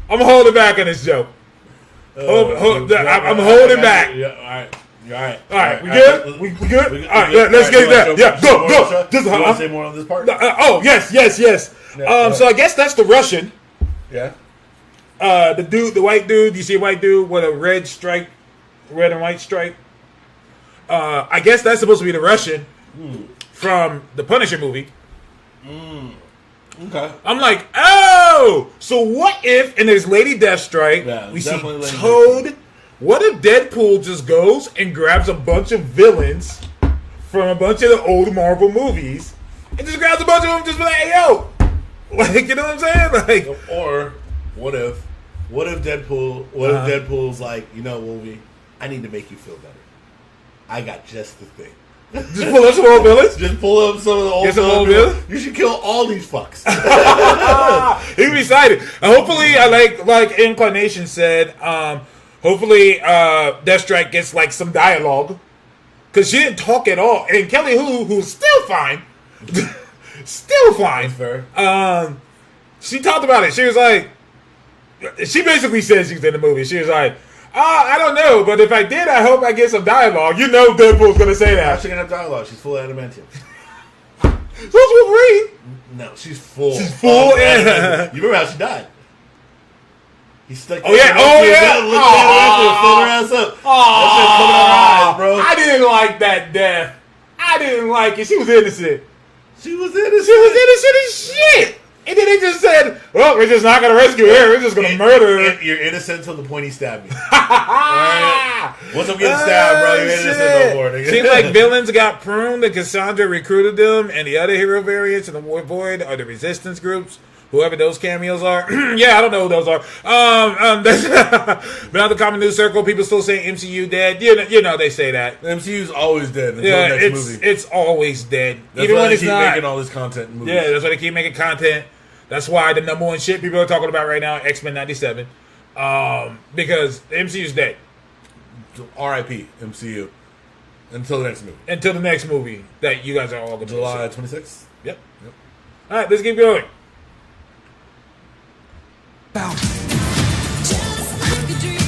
I'm holding back on this joke. I'm holding back. Yeah, all right. You're all right. All right, we good? We good? All right, let's get that. Yeah, go. You want to say more on this part? Yes. So I guess that's the Russian. Yeah. The white dude. You see a white dude with a red and white stripe. I guess that's supposed to be the Russian from the Punisher movie. Okay. I'm like, oh, so what if, and there's Lady Deathstrike, Yeah, we see definitely Lady Toad. What if Deadpool just goes and grabs a bunch of villains from a bunch of the old Marvel movies and just grabs a bunch of them and just be like, hey, yo. Like, you know what I'm saying? Like, Or what if Deadpool's like, you know, Wolvie, I need to make you feel better. I got just the thing. just pull up some old villains. Just pull up some of the old Get some villains. old villains? You should kill all these fucks. He'd be excited. And hopefully, like Inclination said, hopefully Deathstrike gets like some dialogue. because she didn't talk at all. And Kelly Hu, who's still fine, still fine. Fair. She talked about it. She was like, she basically said she's in the movie. She was like, I don't know, but if I did, I hope I get some dialogue. You know Deadpool's going to say How's that. she gonna have dialogue? She's full of adamantium. So Wolverine. No, she's full. She's full. You remember how she died? He stuck. Oh yeah. Oh yeah. Look at that. Fill her ass up. That shit coming out her eyes, bro. I didn't like that death. I didn't like it. She was innocent. She was innocent. She was innocent as shit. And then they just said, well, we're just not going to rescue her. We're just going to murder her. You're innocent until the point he stabbed me. Right? Once I'm getting stabbed, bro, you're innocent no more. Nigga. Seems like villains got pruned and Cassandra recruited them, and the other hero variants in the War Void are the resistance groups, whoever those cameos are. Yeah, I don't know who those are. But out the common news circle, people still say MCU dead. You know they say that. The MCU's always dead until the next movie. It's always dead. That's even why when they it's keep not. making all this content in movies. Yeah, that's why they keep making content. That's why the number one shit people are talking about right now, X-Men 97, because the MCU's dead. R.I.P. MCU. Until the next movie. Until the next movie that you guys are all going to July 26th. Yep. All right, let's keep going.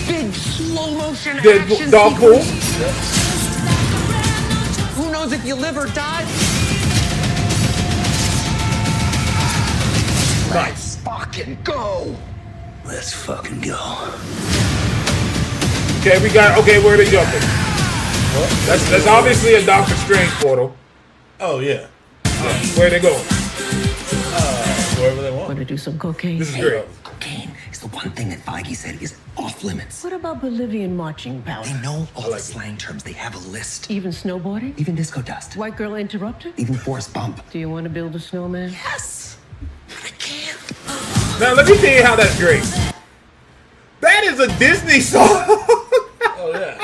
Big slow motion Deadpool, action dog pool. Who knows if you live or die? Nice. Fucking go! Let's fucking go. Okay, where are they jumping? That's obviously a Doctor Strange portal. Oh, yeah. Where are they going? Wherever they want. Want to do some cocaine? This is great. Cocaine is the one thing that Feige said is off limits. What about Bolivian marching They powder? know all the slang terms. They have a list. Even snowboarding? Even disco dust. White girl interrupted? Even forest bump. Do you want to build a snowman? Yes. I can't. Now let me tell you how that's great. That is a Disney song. Oh, yeah.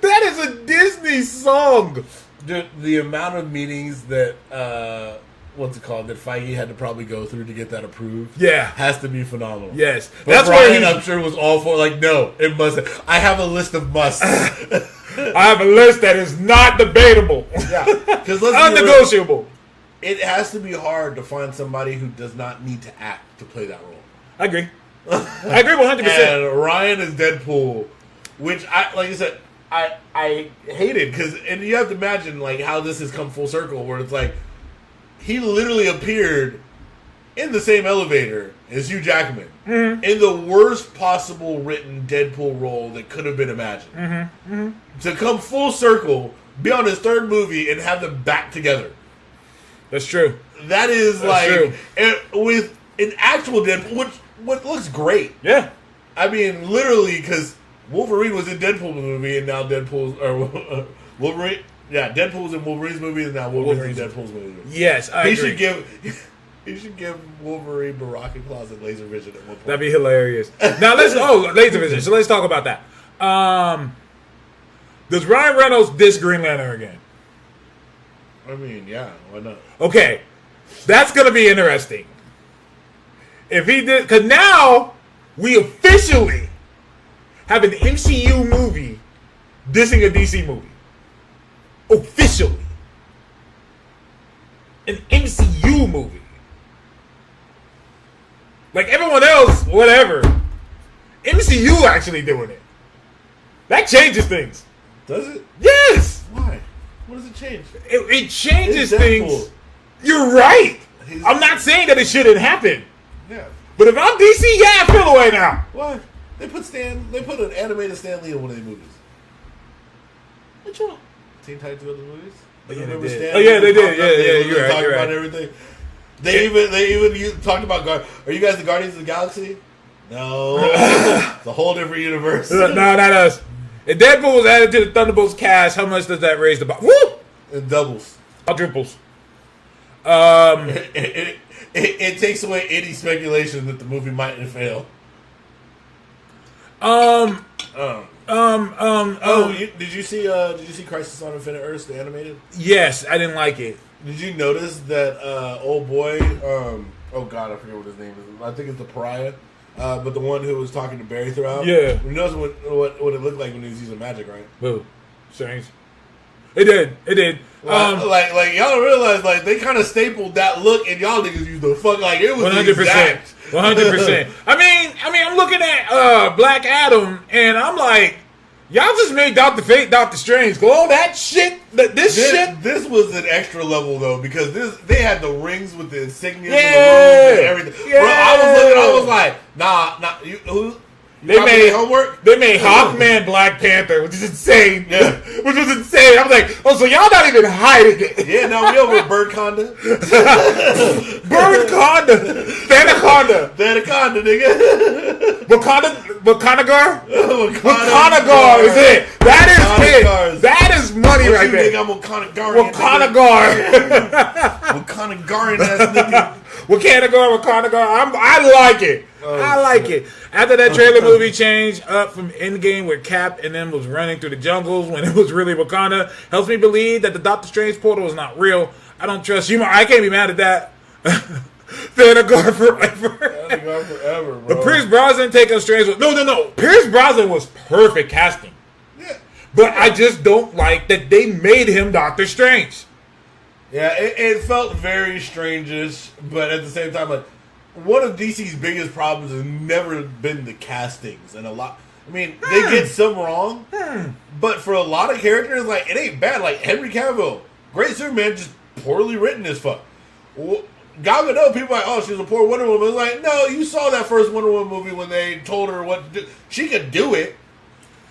That is a Disney song. Dude, the amount of meetings that, that Feige had to probably go through to get that approved. Yeah. Has to be phenomenal. Yes. But That's Brian, where I'm sure, was all for, like, no, it must. I have a list of musts. I have a list that is not debatable. Yeah. Because let's be real, Unnegotiable. it has to be hard to find somebody who does not need to act to play that role. I agree. I agree 100%. And Ryan is Deadpool, which like I said, I hated because, and you have to imagine like how this has come full circle, where it's like he literally appeared in the same elevator as Hugh Jackman in the worst possible written Deadpool role that could have been imagined. To come full circle, be on his third movie, and have them back together. That's true. That is That's with an actual Deadpool, which looks great. Yeah. I mean, literally, because Wolverine was in Deadpool's movie, and now Wolverine. Yeah, Deadpool's in Wolverine's movie, and now Wolverine's in Deadpool's movie. Yes, I agree. He should give Wolverine Baraka Closet laser vision at one point. That'd be hilarious. Now laser vision. So let's talk about that. Does Ryan Reynolds diss Green Lantern again? I mean, yeah, why not? Okay, that's gonna be interesting. If he did, because now we officially have an MCU movie dissing a DC movie. Officially, an MCU movie. Like everyone else, whatever. MCU actually doing it. That changes things. Does it? Yes. Why? What does it change? It changes It's Deadpool. things. You're right. I'm not saying that it shouldn't happen. Yeah. But if I'm DC, yeah, I feel away now. Why? They put an animated Stan Lee in one of these movies. Which one? Teen Titans Go to the movies. Oh, yeah, Remember they did. Stan Oh, yeah, Lee they did. popped up, You're right, talking you're about right. everything. They even talked about Are you guys the Guardians of the Galaxy? No, it's a whole different universe. No, not us. If Deadpool was added to the Thunderbolts cast, how much does that raise the box? Woo! It doubles. Quadruples. It takes away any speculation that the movie might fail. Did you see Crisis on Infinite Earths, the animated? Yes, I didn't like it. Did you notice that old boy? Oh God, I forget what his name is. I think it's the Pariah, but the one who was talking to Barry throughout. Yeah. You notice what it looked like when he was using magic, right? Boo. Strange. It did. It did. Like y'all don't realize like they kind of stapled that look, and y'all niggas used the fuck like it was 100%. 100%. I mean, I'm looking at Black Adam, and I'm like, y'all just made Dr. Fate, Dr. Strange. Go all that shit. This shit. This was an extra level though because they had the rings with the insignias and the Yeah. rules and everything. Yeah. Bro, I was like, nah. You They made homework. They made Hawkman Black Panther, which is insane. Yeah. Which was insane. I was like, oh, so y'all not even hiding it. Yeah, no, we over Birdconda. Birdconda. Thanaconda. Thanaconda, nigga. Wakanagar? Wakanagar is it. That is it. Wakanagars. That is money What right you there. think I'm Wakanagarian? Wakanagar. Wakanagarian ass nigga. Wakanagar. I like it. I like it. After that trailer movie changed up from Endgame where Cap and then was running through the jungles when it was really Wakanda, helps me believe that the Doctor Strange portal is not real. I don't trust you. I can't be mad at that. Thanagar forever. Thanagar forever, bro. But Pierce Brosnan take us Strange. No. Pierce Brosnan was perfect casting. Yeah. But I just don't like that they made him Doctor Strange. Yeah, it felt very strange-ish, but at the same time, like, one of DC's biggest problems has never been the castings, and they get some wrong, but for a lot of characters, like, it ain't bad. Like, Henry Cavill, great Superman, just poorly written as fuck. Gal Gadot, people are like, oh, she's a poor Wonder Woman. It's like, no, you saw that first Wonder Woman movie when they told her what to do. She could do it.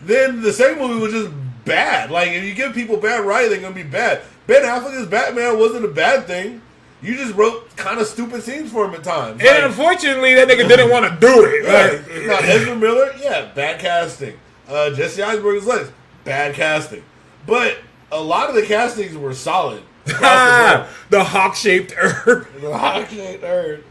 Then the second movie was just bad. Like, if you give people bad writing, they're going to be bad. Ben Affleck's Batman wasn't a bad thing. You just wrote kind of stupid scenes for him at times. And unfortunately, that nigga didn't want to do it. Right. Now, Ezra Miller, yeah, bad casting. Jesse Eisenberg's Lex, bad casting. But a lot of the castings were solid. The hawk-shaped herb. The hawk-shaped herb.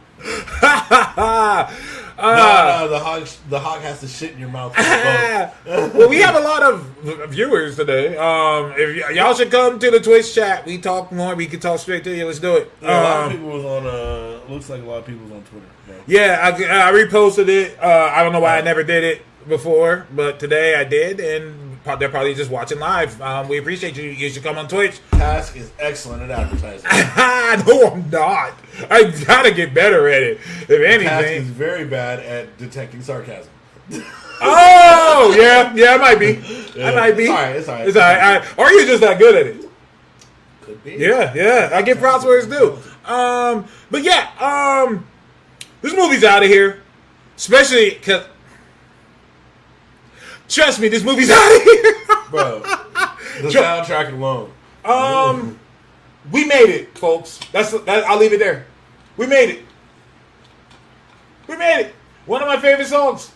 The hawk has to shit in your mouth. Well, we have a lot of viewers today. If y'all should come to the Twitch chat, we talk more. We can talk straight to you. Let's do it. Yeah, a lot of people was on. Looks like a lot of people was on Twitter. Bro. Yeah, I reposted it. I don't know why I never did it before, but today I did, and they're probably just watching live. We appreciate you. You should come on Twitch. Task is excellent at advertising. No, I'm not. I gotta get better at it. If anything, Task is very bad at detecting sarcasm. Oh, yeah, I might be. Yeah. I might be. It's all right. Or you're just that good at it. Could be. Yeah. I get props where it's due. But yeah, this movie's out of here. Especially because, trust me, this movie's out of here. Bro, the soundtrack alone. We made it, folks. I'll leave it there. We made it. One of my favorite songs.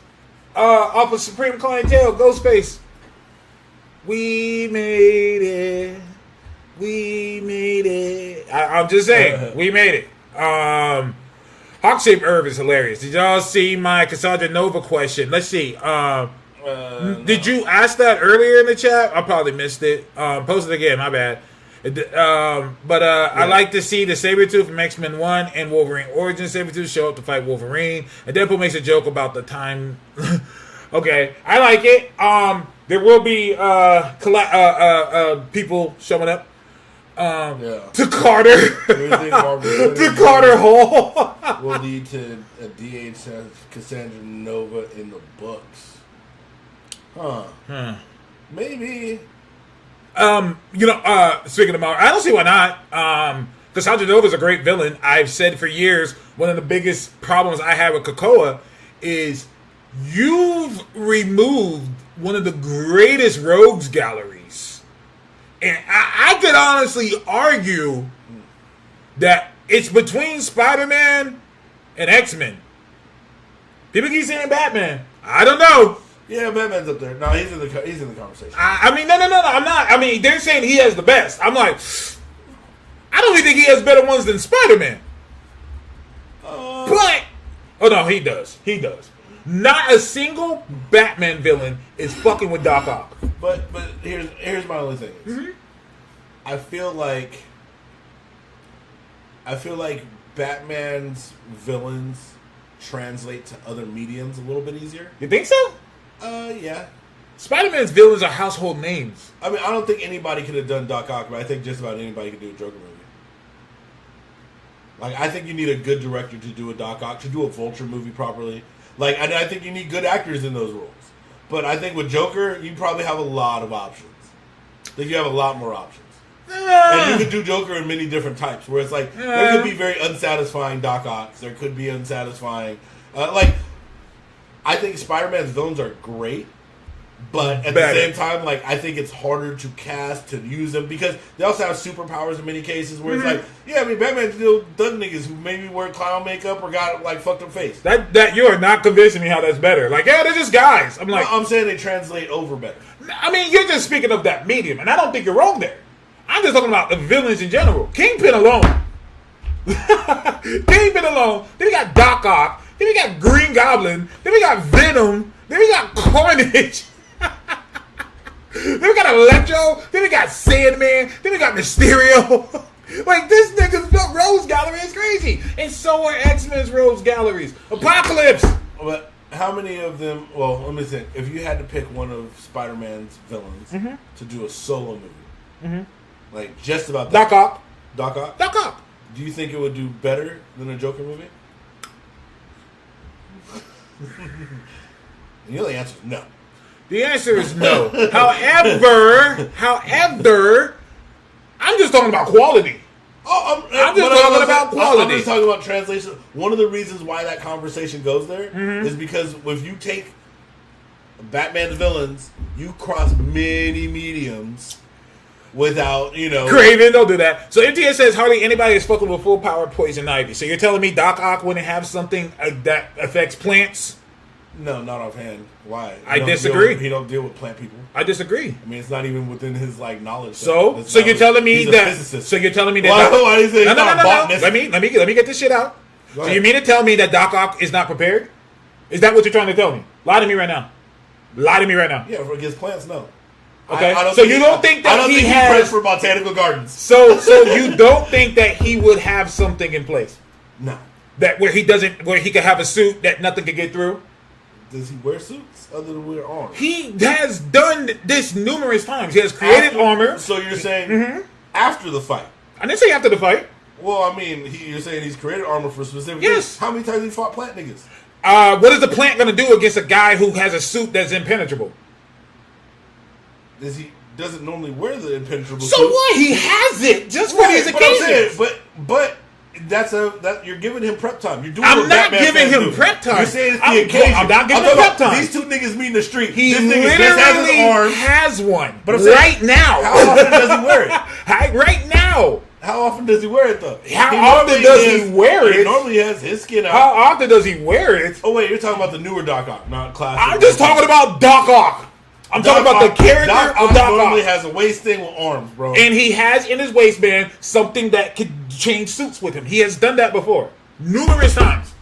Off of Supreme Clientele, Ghostface. We made it. I'm just saying, we made it. Hawk-shaped herb is hilarious. Did y'all see my Cassandra Nova question? Let's see. Did you ask that earlier in the chat? I probably missed it. Post it again. My bad. I like to see the Sabretooth from X-Men 1 and Wolverine Origin Sabretooth show up to fight Wolverine. And Deadpool makes a joke about the time. Okay, I like it. There will be people showing up to Carter. To Carter Hall. Will lead to a DH Cassandra Nova in the books. Maybe. Speaking of Marvel, I don't see why not. Cassandra Nova is a great villain. I've said for years, one of the biggest problems I have with Krakoa is you've removed one of the greatest rogues galleries. And I could honestly argue that it's between Spider-Man and X-Men. People keep saying Batman. I don't know. Yeah, Batman's up there. No, he's in the conversation. No. I'm not. I mean, they're saying he has the best. I'm like, I don't even think he has better ones than Spider-Man. But he does. He does. Not a single Batman villain is fucking with Doc Ock. But here's my only thing. Mm-hmm. I feel like Batman's villains translate to other mediums a little bit easier. You think so? Yeah. Spider-Man's villains are household names. I mean, I don't think anybody could have done Doc Ock, but I think just about anybody could do a Joker movie. Like, I think you need a good director to do a Doc Ock, to do a Vulture movie properly. Like, I think you need good actors in those roles. But I think with Joker, you probably have a lot of options. I think you have a lot more options. And you could do Joker in many different types, where it's like, there could be very unsatisfying Doc Ocks. There could be unsatisfying... I think Spider-Man's villains are great, but at the same time, like, I think it's harder to cast, to use them, because they also have superpowers in many cases, where it's like, yeah, I mean, Batman still dug niggas who maybe wear clown makeup or got, like, fucked up face. That you are not convincing me how that's better. Like, yeah, they're just guys. I'm like... No, I'm saying they translate over better. I mean, you're just speaking of that medium, and I don't think you're wrong there. I'm just talking about the villains in general. Kingpin alone. Kingpin alone. Then we got Doc Ock. Then we got Green Goblin. Then we got Venom. Then we got Carnage. Then we got Electro. Then we got Sandman. Then we got Mysterio. Like, this nigga's Rose Gallery is crazy. And so are X-Men's Rose Galleries. Apocalypse. But how many of them... Well, let me think. If you had to pick one of Spider-Man's villains to do a solo movie, like, just about that. Doc Ock. Doc Ock? Doc Ock. Do you think it would do better than a Joker movie? And the only answer is no. The answer is no. However, I'm just talking about quality. I'm just talking about quality. I'm just talking about translation. One of the reasons why that conversation goes there is because if you take Batman's villains, you cross many mediums without, Craven, don't do that. So MTS says hardly anybody is fucking with full-powered Poison Ivy. So you're telling me Doc Ock wouldn't have something that affects plants? No, not offhand. Why? I disagree. He don't deal with plant people. I disagree. I mean, it's not even within his knowledge. So you're telling me that? So you're telling me that? Why do you say no. Let me get this shit out. So you mean to tell me that Doc Ock is not prepared? Is that what you're trying to tell me? Lie to me right now. Yeah, for against plants, no. Okay. You don't think that he has pressed for botanical gardens? So you don't think that he would have something in place? No. That where he could have a suit that nothing could get through? Does he wear suits other than wear armor? He has done this numerous times. He has created armor. So you're saying after the fight? I didn't say after the fight. Well, I mean, you're saying he's created armor for specific Yes. things. How many times he fought plant niggas? What is the plant going to do against a guy who has a suit that's impenetrable? He doesn't normally wear the impenetrable suit. So what? He has it just for these occasions. But you're giving him prep time. You're doing. I'm not giving him prep time. You're saying it's the occasion. I'm not giving him prep time. These two niggas meet in the street. He this literally has one. But I'm saying, right now. How often does he wear it? Right now. How often does he wear it though? How often does he wear it? He normally has his skin out. How often does he wear it? Oh wait, you're talking about the newer Doc Ock, not classic. I'm just talking about Doc Ock. I'm talking about the character of Doc Ock. Normally has a waist thing with arms, bro. And he has in his waistband something that could change suits with him. He has done that before. Numerous times.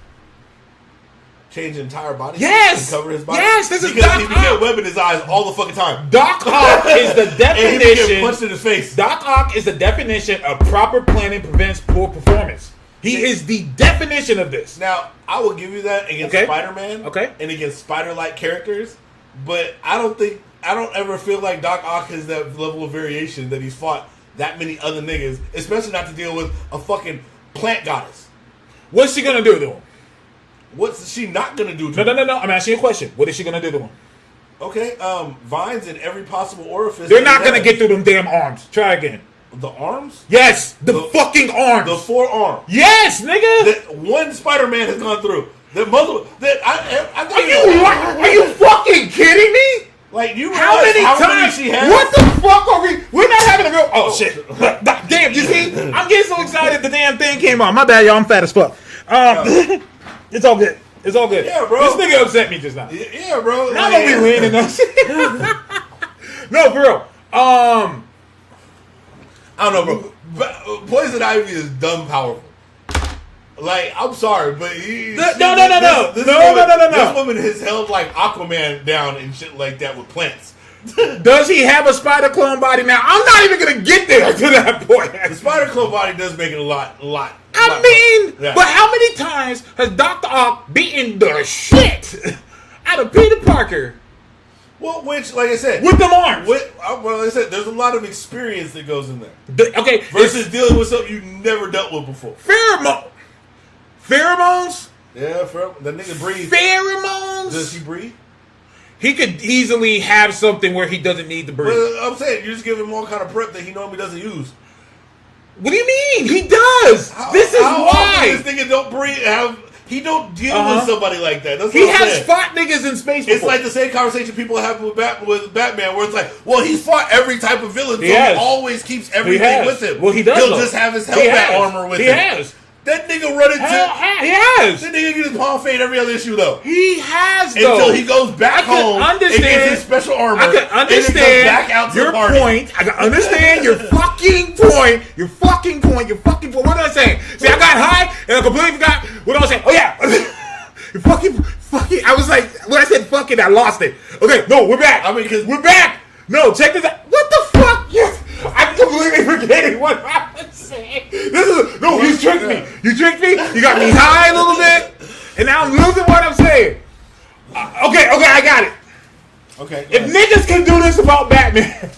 Change entire body? Yes! To cover his body? Yes, this is because Doc he Ock. can't web in his eyes all the fucking time. Doc Ock is the definition. And he get punched in the face. Doc Ock is the definition of proper planning prevents poor performance. He is the definition of this. Now, I will give you that against Spider-Man and against Spider-like characters, but I don't ever feel like Doc Ock has that level of variation that he's fought that many other niggas, especially not to deal with a fucking plant goddess. What's she gonna do to him? What's she not gonna do to him? No. I'm asking you a question. What is she gonna do to him? Okay, vines in every possible orifice. They're not gonna get through them damn arms. Try again. The arms? Yes, the fucking arms. The forearm. Yes, nigga. That one Spider-Man has gone through. Are you fucking kidding me? Like, you how many times she has? What the fuck are we? We're not having a real. Oh shit! Damn, you see? I'm getting so excited. The damn thing came on. My bad, y'all. I'm fat as fuck. It's all good. It's all good. Yeah, bro. This nigga upset me just now. Yeah, bro. Now that we winning, no, for real. I don't know, bro. Poison Ivy is dumb powerful. Like, I'm sorry, but no. This woman has held like Aquaman down and shit like that with plants. Does he have a spider clone body now? I'm not even gonna get there to that point. The spider clone body does make it a lot. Yeah. But how many times has Dr. Ock beaten the shit out of Peter Parker Well, which, like I said, with them arms. Well, like I said, there's a lot of experience that goes in there. Okay, Versus dealing with something you never dealt with before. Pheromones. Yeah, the nigga breathe. Pheromones. Does he breathe? He could easily have something where he doesn't need to breathe. Well, I'm saying you're just giving him all kind of prep that he normally doesn't use. What do you mean? He does. This is why this nigga don't breathe. He don't deal with somebody like that. That's he what I'm has saying. fought niggas in space before. It's like the same conversation people have with Batman, where it's like, well, he's fought every type of villain, so he always keeps everything with him. Well, he does. He'll just have his Hellbat armor with him. He has. That nigga run into. He has. That nigga get his palm fade every other issue though. He has though. Until he goes back home and gets his special armor. I can understand back out to your the party. point. I can understand your fucking point. Your fucking point. What was I saying? See, I got high and I completely forgot what I was saying. Oh yeah. You fucking. I was like, when I said fucking, I lost it. Okay, no, we're back. I mean, because we're back. No, check this out. What the fuck? Yes. I'm completely forgetting what I was saying. You tricked me. You tricked me. You got me high a little bit, and now I'm losing what I'm saying. Okay, I got it. Okay. If niggas can do this about Batman,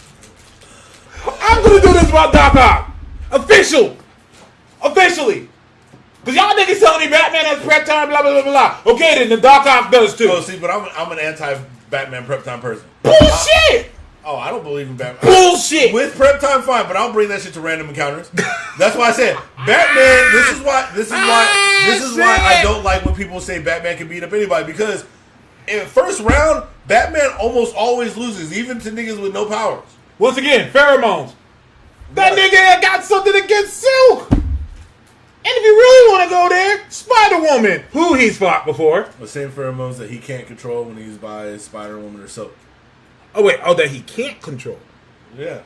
I'm gonna do this about Doc Ock. Officially. Because y'all niggas telling me Batman has prep time, blah, blah, blah, blah. Okay, then the Doc Ock does too. Oh, see, but I'm an anti-Batman prep time person. Bullshit! I don't believe in Batman. Bullshit! With prep time, fine, but I'll bring that shit to random encounters. That's why I said Batman. This is why I don't like when people say Batman can beat up anybody, because in first round, Batman almost always loses, even to niggas with no powers. Once again, pheromones. That nigga got something against Silk. And if you really want to go there, Spider-Woman, who he's fought before. The same pheromones that he can't control when he's by Spider-Woman or Silk. That he can't control. Yeah.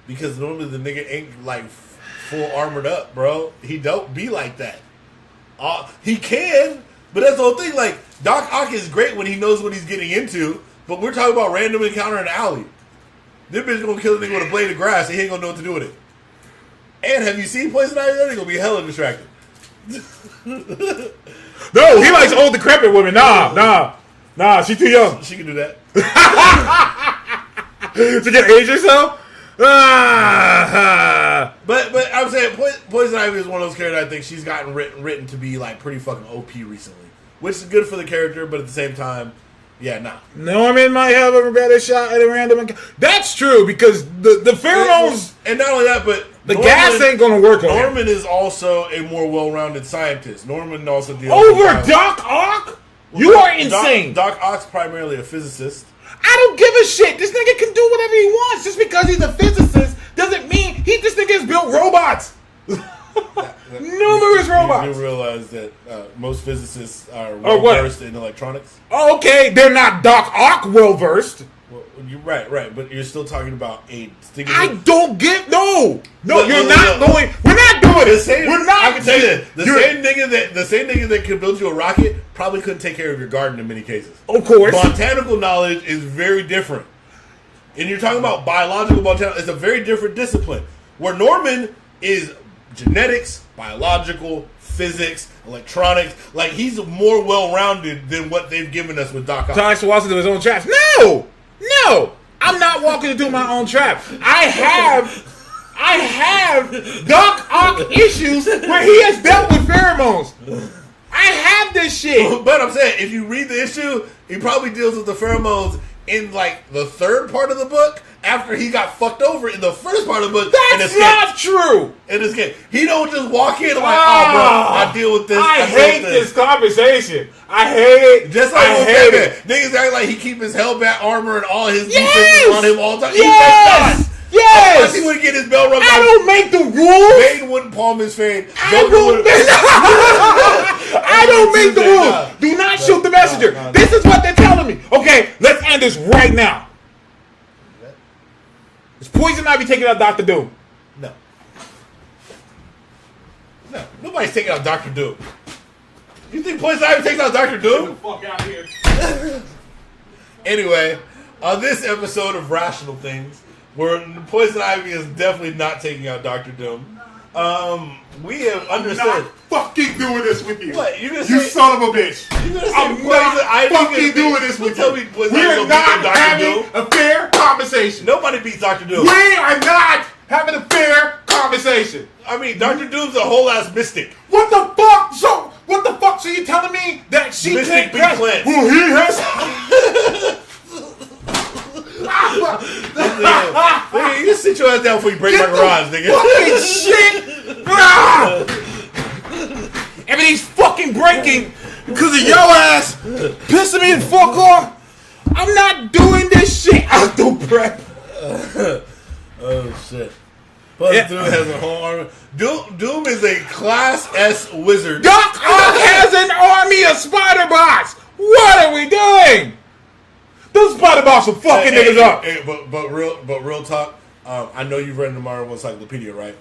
Because normally the nigga ain't like full armored up, bro. He don't be like that. He can, but that's the whole thing. Like, Doc Ock is great when he knows what he's getting into, but we're talking about random encounter in the alley. This bitch gonna kill a nigga with a blade of grass and he ain't gonna know what to do with it. And have you seen Poison Ivy? That nigga gonna be hella distracted. No, he likes old decrepit women. Nah, she too young. She can do that. To get age herself? But I'm saying Poison Ivy is one of those characters I think she's gotten written to be like pretty fucking OP recently, which is good for the character, but at the same time, yeah, nah. Norman might have a better shot at a random. That's true, because the pheromones and not only that, but the gas ain't gonna work on Norman is also a more well-rounded scientist. Norman also deals over Doc Ock. You are insane. Doc Ock's primarily a physicist. I don't give a shit. This nigga can do whatever he wants. Just because he's a physicist doesn't mean this nigga has built robots. Numerous robots. You do realize that most physicists are well-versed in electronics? Oh, okay. They're not Doc Ock well-versed. Well, you're right, but you're still talking about a... I don't get... No, you're not going... We're not doing the same. We're not... I can tell you that. The same nigga that could build you a rocket probably couldn't take care of your garden in many cases. Of course. Botanical knowledge is very different. And you're talking about biological botanical... It's a very different discipline. Where Norman is genetics, biological, physics, electronics. Like, he's more well-rounded than what they've given us with Doc Ock. Thomas walks into his own traps. No! I'm not walking into my own trap. I have Doc Ock issues where he has dealt with pheromones. I have this shit. But I'm saying, if you read the issue, he probably deals with the pheromones in like the third part of the book after he got fucked over in the first part of the book. That's not true. In this game, he don't just walk in like, oh, bro, I deal with this. I hate this conversation. I hate it. Just like with Batman. Niggas act like he keep his Hellbat armor and all his defenses on him all the time. Yes. Otherwise he wouldn't get his bell rung. I don't make the rules. Bane wouldn't palm his fade. I don't make the rules. Do not shoot the messenger. This is what they're telling me. Okay, let's end this right now. Is Poison Ivy taking out Dr. Doom? No, nobody's taking out Dr. Doom. You think Poison Ivy takes out Dr. Doom? Get the fuck out of here. Anyway, on this episode of Rational Things, where Poison Ivy is definitely not taking out Dr. Doom. We have I'm understood. not fucking doing this with you. What? You gonna You say- son of a bitch. You gonna say I'm poison not ivy fucking gonna doing be- this with tell you. me poison We ivy are gonna not beat Dr. having Doom? a fair conversation. Nobody beats Dr. Doom. We are not having a fair conversation. I mean, Dr. Doom's a whole ass mystic. What the fuck? So, what the fuck? So you telling me that she Mystic can't be press? cleansed. Well, he has. Nigga, you just sit your ass down before you break my Get the garage, nigga. fucking shit! Ah! Everything's fucking breaking because of your ass pissing me the fuck off. I'm not doing this shit out the prep. Oh shit. Plus, Yeah. Doom has a whole army. Doom is a Class S wizard. Doc Ock has an army of spider bots. What are we doing? Those spider bots will fucking niggas up. Hey, but real talk. I know you've read the Marvel Encyclopedia, right?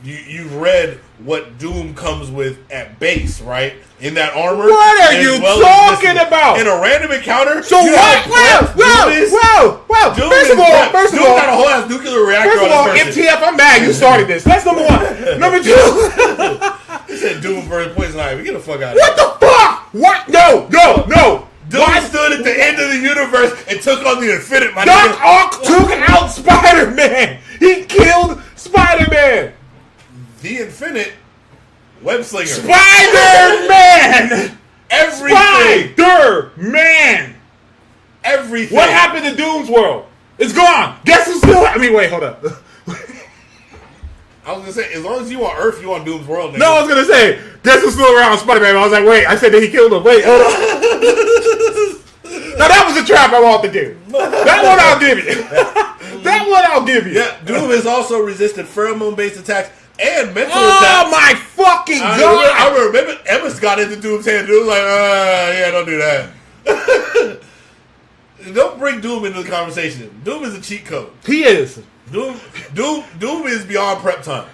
You've read what Doom comes with at base, right? In that armor. What are as you well as talking this- about? In a random encounter. So you what? have Doom Whoa! Doom First of is all, prep. Doom got a whole ass nuclear reactor First of all, on his person. MTF, I'm mad you started this. That's number one. Number two, He said Doom versus Poison Ivy. Get the fuck out of here. what the fuck? What? No. Doom stood at the end of the universe and took on the Infinite. My Doc nigga. Ock took out Spider-Man. He killed Spider-Man. The Infinite Web Slinger. Spider-Man. Everything. Spider-Man. Everything. What happened to Doom's world? It's gone. Guess who's still? I mean, wait, hold up. I was gonna say, as long as you on Earth, you on Doom's world. Nigga. No, I was gonna say, guess who's still around Spider-Man? I was like, wait, I said that he killed him. Wait, hold on. Now that was a trap I want to do. That one I'll give you. That one I'll give you. Yeah, Doom has also resisted pheromone-based attacks and mental Oh attacks. my fucking I god! remember Emma's got into Doom's hand. Doom was like, yeah, don't do that. Don't bring Doom into the conversation. Doom is a cheat code. He is. Doom is beyond prep time.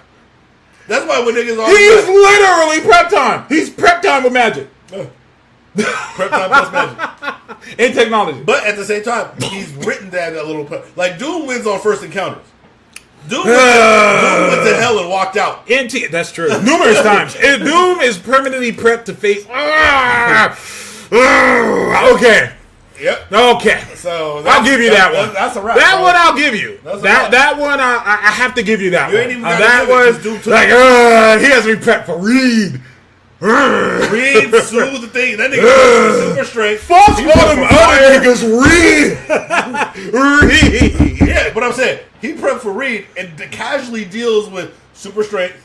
That's why when niggas are He's literally prep time. He's prep time with magic prep time plus magic. and technology. But at the same time, he's written that a little like Doom wins on first encounters. Doom went to hell and walked out. That's true. Numerous times. Doom is permanently prepped to face. Okay. Yep. Okay. So I'll give you that one. That's a wrap. That bro. one I'll give you. That's a wrap. That one I have to give you that You one. ain't even gotta That give it, 'cause was Doom took like he has to be prepped for Reed. Reed slew the thing. That nigga super strength. Fuck all He them prepped for other niggas. Reed. Yeah, but I'm saying he prepped for Reed and casually deals with super strength,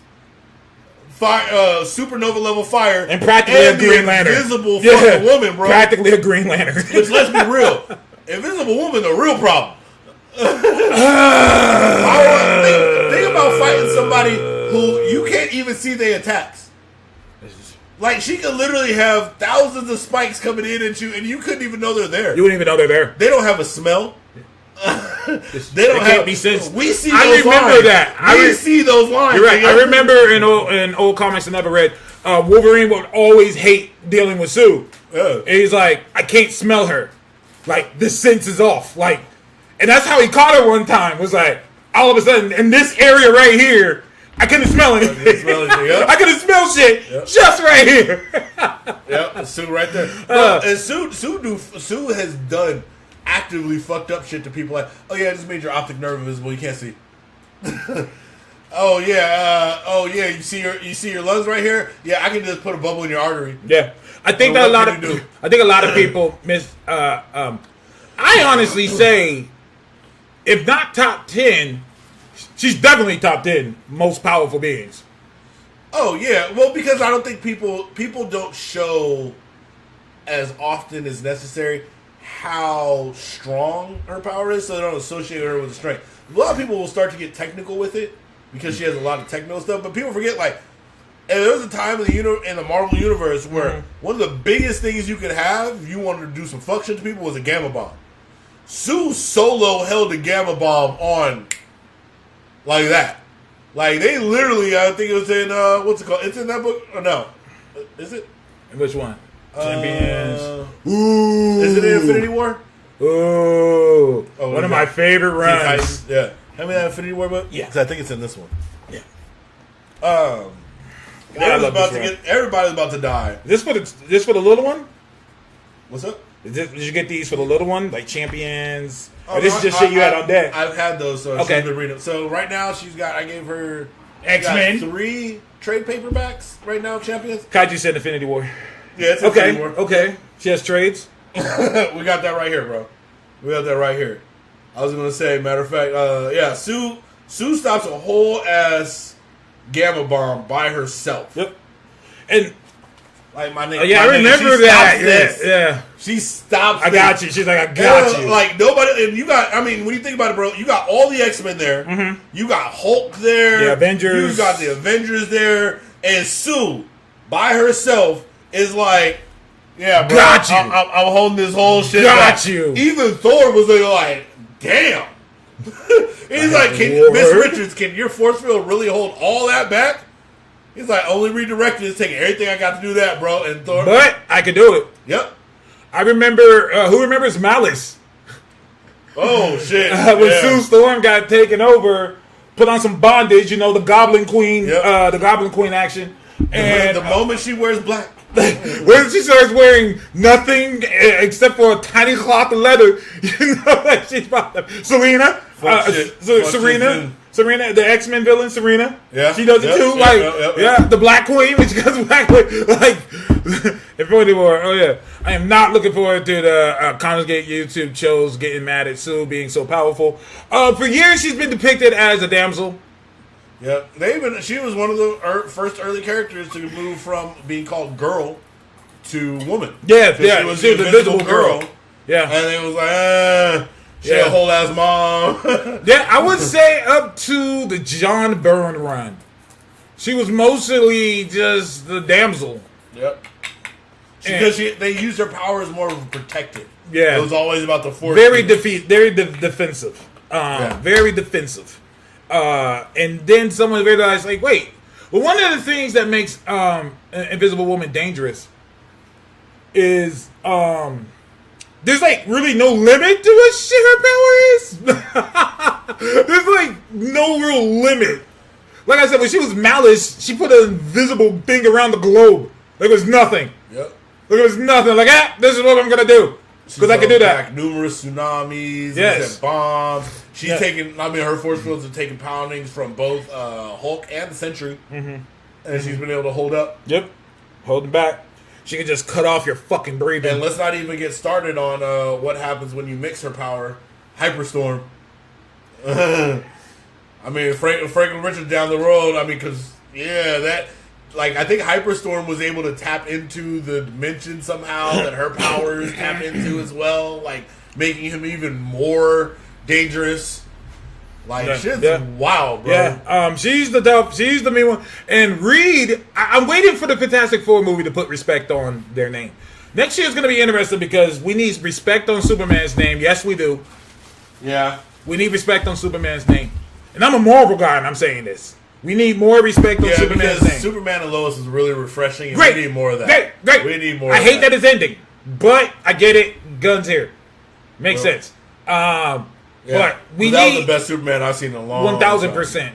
fire, supernova level fire, And practically a Green Lantern. Invisible fucking woman, bro. Practically a Green Lantern. Which let's be real, Invisible Woman, the real problem. Think about fighting somebody who you can't even see their attacks. Like she could literally have thousands of spikes coming in at you, and you couldn't even know they're there. You wouldn't even know they're there. They don't have a smell. They don't can't have. be sensed. We see. I those remember lines. that. We see those lines. You're right. nigga. I remember in old comics I never read, Wolverine would always hate dealing with Sue. Yeah. And he's like, I can't smell her. Like, the sense is off. Like, and that's how he caught her one time. Was like, all of a sudden, in this area right here, I couldn't smell anything. I couldn't smell shit just right here. Yep, Sue right there. And Sue has done actively fucked up shit to people like, oh yeah, I just made your optic nerve invisible. You can't see. Oh yeah, you see your lungs right here. Yeah, I can just put a bubble in your artery. Yeah, I think So that a lot of people miss. I honestly say, if not top 10, she's definitely top 10 most powerful beings. Oh yeah, well because I don't think people don't show as often as necessary how strong her power is, so they don't associate her with the strength. A lot of people will start to get technical with it because she has a lot of techno stuff, but people forget like, and there was a time in the Marvel universe where one of the biggest things you could have if you wanted to do some fuck shit to people was a gamma bomb. Sue solo held a gamma bomb on like that. Like they literally, I think it was in what's it called? It's in that book or no? Is it? Which one? Champions. Ooh. Is it in Infinity War? Ooh. Oh, One of my favorite runs. Yeah. Have you that Infinity War book? Yeah. 'Cause I think it's in this one. Yeah. Everybody's about to die. This for the little one? What's up? Did you get these for the little one, like champions? Oh, or this is just shit you had on deck? I've had those, so okay. she's been reading. So right now I gave her X-Men. 3 trade paperbacks right now, champions. Kaiju said Infinity War. Yeah, it's Infinity War. Okay. She has trades. We got that right here, bro. We got that right here. I was gonna say, matter of fact, Sue stops a whole ass gamma bomb by herself. Yep. And like my name. I remember that. Yeah. She stops. I got you. She's like, I got you. Like nobody. And you got. I mean, when you think about it, bro, you got all the X-Men there. Mm-hmm. You got Hulk there. The Avengers. You got the Avengers there, and Sue by herself is like, yeah, bro. Got you. I'm holding this whole shit. Got back. you. Even Thor was like, damn. He's like, Miss Richards, can your force field really hold all that back? He's like, only redirecting is taking everything I got to do that, bro. And Thor, but I could do it. Yep. I remember. Who remembers Malice? Oh shit! When Sue Storm got taken over, put on some bondage. You know, the Goblin Queen. Yep. The Goblin Queen action. And the moment she wears black, when she starts wearing nothing except for a tiny cloth of leather, you know that she's about to. Serena, the X-Men villain, Serena. Yeah, she does it too. The Black Queen, when she goes Black Queen, like Infinity War. Oh yeah, I am not looking forward to the Comics Gate YouTube shows getting mad at Sue being so powerful. For years, she's been depicted as a damsel. Yeah, she was one of the first early characters to move from being called girl to woman. Yeah, she was the invisible girl. Yeah, and it was like, she had a whole ass mom. Yeah, I would say up to the John Byrne run, she was mostly just the damsel. Yep. Because they used her powers more protective. Yeah, it was always about the force. Very defensive. Very defensive. And then someone realized, like, wait. Well, one of the things that makes Invisible Woman dangerous is there's like really no limit to what shit her power is. There's like no real limit. Like I said, when she was Malice, she put an invisible thing around the globe. Like it was nothing. Yep. Like it was nothing. Like, this is what I'm gonna do. Because I can do that. Numerous tsunamis, yes, bombs. She's taking. I mean, her force fields are taking poundings from both Hulk and the Sentry, and she's been able to hold up. Yep, holding back. She can just cut off your fucking breathing. And let's not even get started on what happens when you mix her power. Hyperstorm. I mean, Franklin Richards down the road. I mean, because that. Like, I think Hyperstorm was able to tap into the dimension somehow that her powers tap into as well, like making him even more dangerous. Like, shit's wild, bro. Yeah, she's the main one. And Reed, I'm waiting for the Fantastic Four movie to put respect on their name. Next year's going to be interesting because we need respect on Superman's name. Yes, we do. Yeah. We need respect on Superman's name. And I'm a Marvel guy, and I'm saying this. We need more respect on Superman's name. Superman and Lois is really refreshing, and we need more of that. Great. We need more I hate that it's ending, but I get it. Guns here. Makes sense. But we need... That was the best Superman I've seen in a long 1,000%.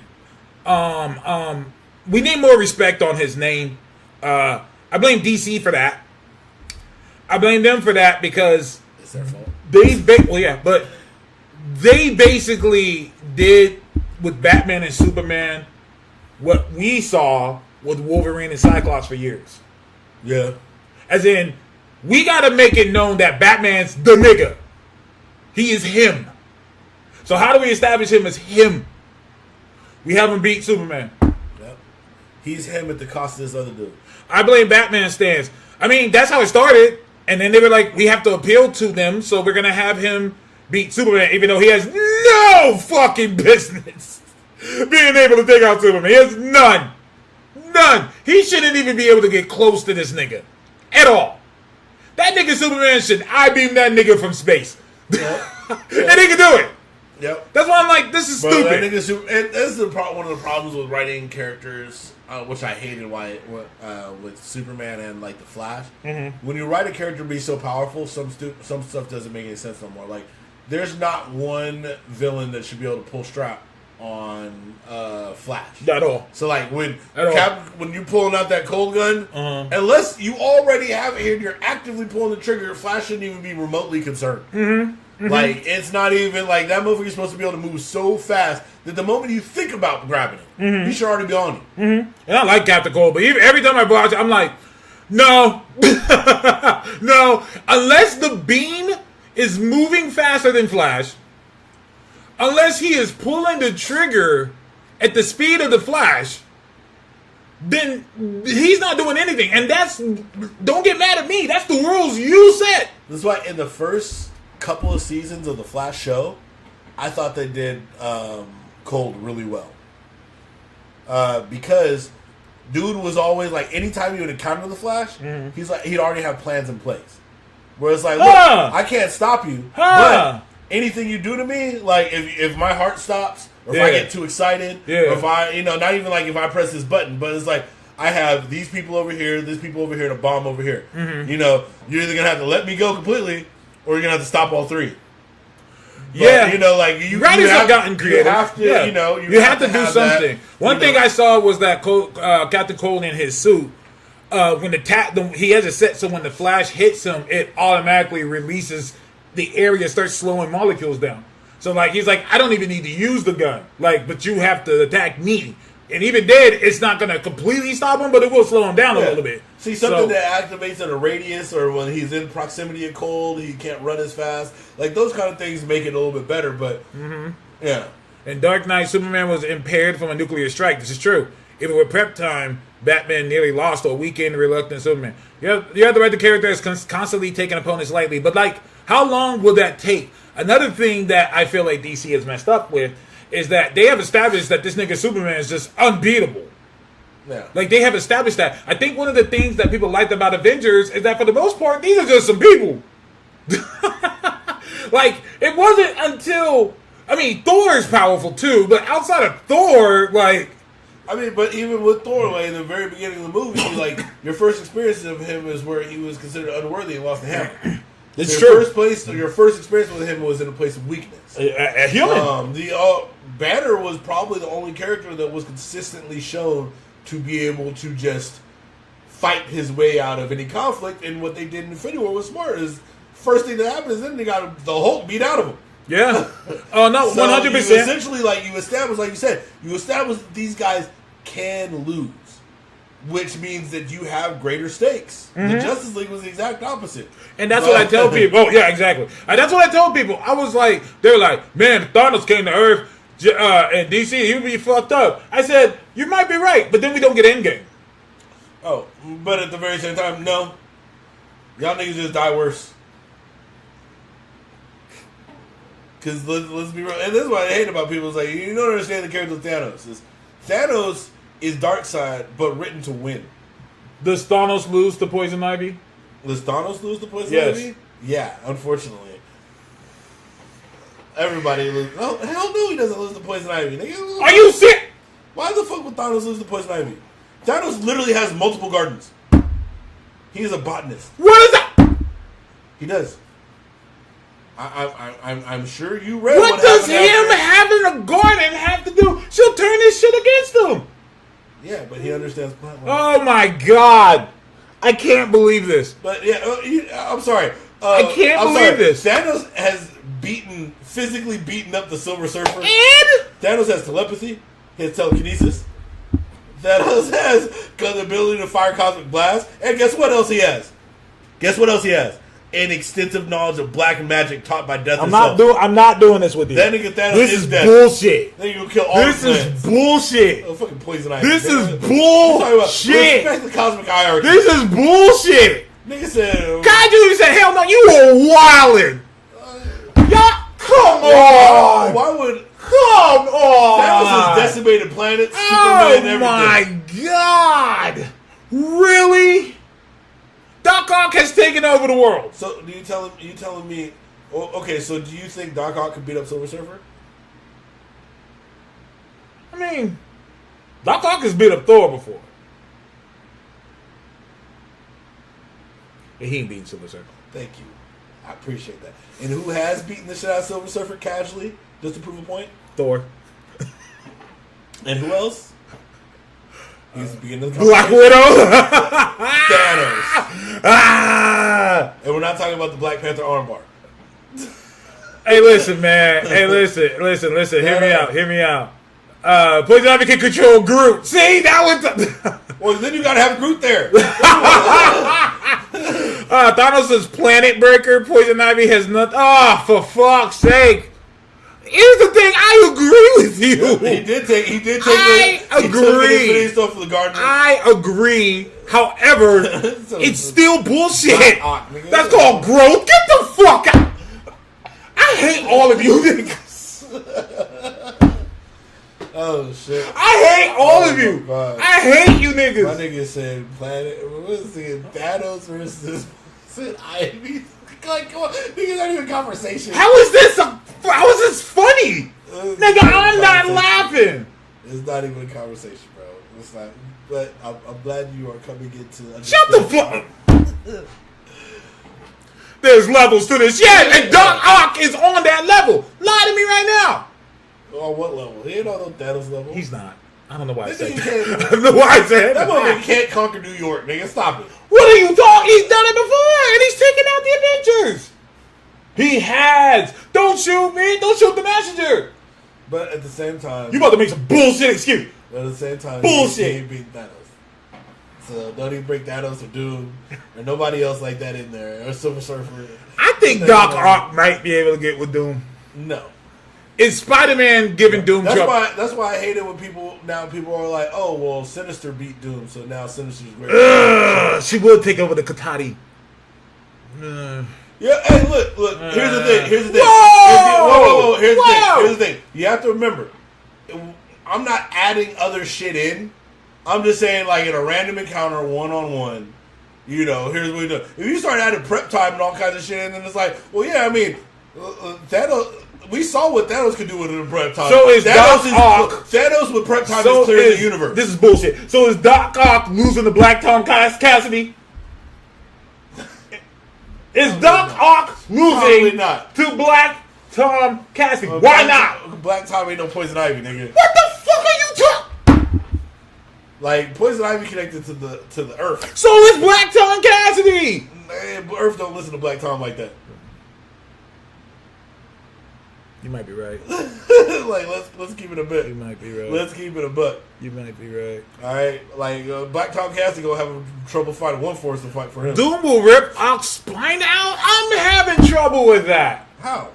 We need more respect on his name. I blame DC for that. I blame them for that because... It's their fault. But they basically did with Batman and Superman what we saw with Wolverine and Cyclops for years. Yeah. As in, we got to make it known that Batman's the nigga. He is him. So how do we establish him as him? We have him beat Superman. Yep. He's him at the cost of this other dude. I blame Batman stance. I mean, that's how it started. And then they were like, we have to appeal to them, so we're going to have him beat Superman, even though he has no fucking business being able to take out Superman. He has none. He shouldn't even be able to get close to this nigga at all. That nigga Superman should I-beam that nigga from space. And he can do it. Yep. That's why I'm like, this is stupid. And this is one of the problems with writing characters, which I hated with Superman and like the Flash. Mm-hmm. When you write a character be so powerful, some stuff doesn't make any sense no more. Like, there's not one villain that should be able to pull strap. on Flash At all. So like when At all. when you're pulling out that cold gun, unless you already have it here and you're actively pulling the trigger, Flash shouldn't even be remotely concerned. Like it's not even like that motherfucker's supposed to be able to move so fast that the moment you think about grabbing it, he should already be on you. And I like Captain Cold, but every time I watch it, I'm like, no. No. Unless the beam is moving faster than Flash, unless he is pulling the trigger at the speed of the Flash, then he's not doing anything. And don't get mad at me, that's the rules you set. This is why in the first couple of seasons of the Flash show, I thought they did Cold really well. Because dude was always like, anytime he would encounter the Flash, he'd already have plans in place. Where it's like, look, I can't stop you, but anything you do to me, like if my heart stops, or if I get too excited, or if I, not even like if I press this button, but it's like, I have these people over here, these people over here, to bomb over here. You're either going to have to let me go completely, or you're going to have to stop all three. But, like you writers have gotten creative. You have to, you have to do something. One thing I saw was that Captain Cold in his suit, when he has it set so when the Flash hits him, it automatically releases the area, starts slowing molecules down. So like he's like, I don't even need to use the gun, but you have to attack me. And even dead, it's not going to completely stop him, but it will slow him down a little bit. See, something that activates at a radius, or when he's in proximity of Cold, he can't run as fast. Like, those kind of things make it a little bit better, but, yeah. In Dark Knight, Superman was impaired from a nuclear strike. This is true. Even with prep time, Batman nearly lost a weekend reluctant Superman. You have to write the character as constantly taking opponents lightly. But, how long will that take? Another thing that I feel like DC has messed up with is that they have established that this nigga Superman is just unbeatable. Yeah. Like, they have established that. I think one of the things that people liked about Avengers is that for the most part, these are just some people. Like, it wasn't until... Thor is powerful too, but outside of Thor, but even with Thor, in the very beginning of the movie, your first experience of him is where he was considered unworthy and lost the hammer. It's true. Your first experience with him was in a place of weakness. A human. The Banner was probably the only character that was consistently shown to be able to just fight his way out of any conflict. And what they did in Infinity War was smart. Is first thing that happened is then they got the Hulk beat out of him. Yeah. Oh no, 100%. Essentially, you establish, like you said, that these guys can lose. Which means that you have greater stakes. The Justice League was the exact opposite. And that's what I tell people. Oh, yeah, exactly. And that's what I told people. I was like, they were like, man, if Thanos came to Earth and DC, he would be fucked up. I said, you might be right, but then we don't get Endgame. Oh, but at the very same time, no. Y'all niggas just die worse. Because let's be real. And this is what I hate about people. Is like, you don't understand the character of Thanos. Thanos is Darkseid, but written to win. Does Thanos lose to Poison Ivy? Does Thanos lose to Poison Yes. Ivy? Yeah, unfortunately. Everybody loses. Oh, hell no, he doesn't lose to Poison Ivy. Nigga, are you sick? Why the fuck would Thanos lose to Poison Ivy? Thanos literally has multiple gardens. He is a botanist. What is that? He does. I'm sure you read what does him having a garden have to do? She'll turn this shit against him. Yeah, but he understands plant life. Oh my god. I can't believe this. But yeah, I'm sorry. I can't believe this. Thanos has physically beaten up the Silver Surfer. And? Thanos has telepathy. He has telekinesis. Thanos has the ability to fire cosmic blasts. And guess what else he has? An extensive knowledge of black magic taught by Death himself. I'm not doing this with you. That nigga Thanos this is death. Bullshit. Then you gonna kill all this the is bullshit. Oh, fucking Poison Ivy. This is bullshit. Respect the cosmic hierarchy. This is bullshit. Nigga said... Kaiju said, hell no, you were wildin'. Y'all, come on. Why would... Come on. Thanos has decimated planets, Superman, everything. Oh my god. Really? Doc Ock has taken over the world. So, you telling me... Okay, so do you think Doc Ock could beat up Silver Surfer? I mean, Doc Ock has beat up Thor before. And he ain't beaten Silver Surfer. Thank you. I appreciate that. And who has beaten the shit out of Silver Surfer casually, just to prove a point? Thor. And who else? He's the beginning of the Black conversation. Widow. Thanos. Ah! And we're not talking about the Black Panther armbar. Hey, listen, man. Hey, listen. Hear me out. Poison Ivy can control Groot. See, that was. Well, then you gotta have Groot there. Thanos is Planet Breaker. Poison Ivy has nothing. Oh, for fuck's sake! Here's the thing. I agree with you. He did take. I agree. He took stuff for the Guardians. I agree. However, it's still bullshit. Nigga. That's called growth. Get the fuck out. I hate all of you niggas. Oh shit! I hate all of you. God. I hate you My niggas. nigga said Planet. What was it? Thanos versus said Ivy. Like, come on, niggas not even conversation. How is this funny? Nigga, I'm not laughing. It's not even a conversation, bro. It's not. But I'm glad you are coming into. Shut the fuck. There's levels to this. Yeah, and Doc Ock is on that level. Lie to me right now. On what level? He ain't on no Thanos level. He's not. I don't know why I That said nigga that. can't- I don't know why I said That that. motherfucker can't conquer New York, nigga. Stop it. What are you talking? He's done it before, and he's taken out the Avengers. He has. Don't shoot me. Don't shoot the messenger. But at the same time, You about to make some bullshit excuse. but at the same time, Bullshit. he ain't beat Thanos. So don't even break Thanos or Doom or nobody else like that in there or Silver Surfer. I think Doc Ock might be able to get with Doom. No. Is Spider-Man giving Doom trouble? That's why I hate it when people are like, oh well, Sinister beat Doom, so now Sinister's great. She will take over the Katati. Yeah, hey, look. Here's the thing. Whoa! Whoa! Here's Whoa! the thing. You have to remember, I'm not adding other shit in. I'm just saying, like in a random encounter, 1-on-1. You know, here's what we do. If you start adding prep time and all kinds of shit, in, then it's like, well, yeah, I mean, Thanos. We saw what Thanos could do with the prep time. So is Doc Ock. Thanos with prep time is clearing the universe. This is bullshit. So is Doc Ock losing to Black Tom Cassidy? Is Doc Ock Probably losing not. to Black Tom Cassidy? Why not? Black Tom ain't no Poison Ivy, nigga. What the fuck are you talking? Like Poison Ivy connected to the Earth. So is Black Tom Cassidy. Man, Earth don't listen to Black Tom like that. You might be right. Like let's keep it a bit. You might be right. Let's keep it a buck. You might be right. All right, like Black Tom Cassidy gonna have trouble finding one force to fight for him. Doom will rip Ock's spine out? I'm having trouble with that. How?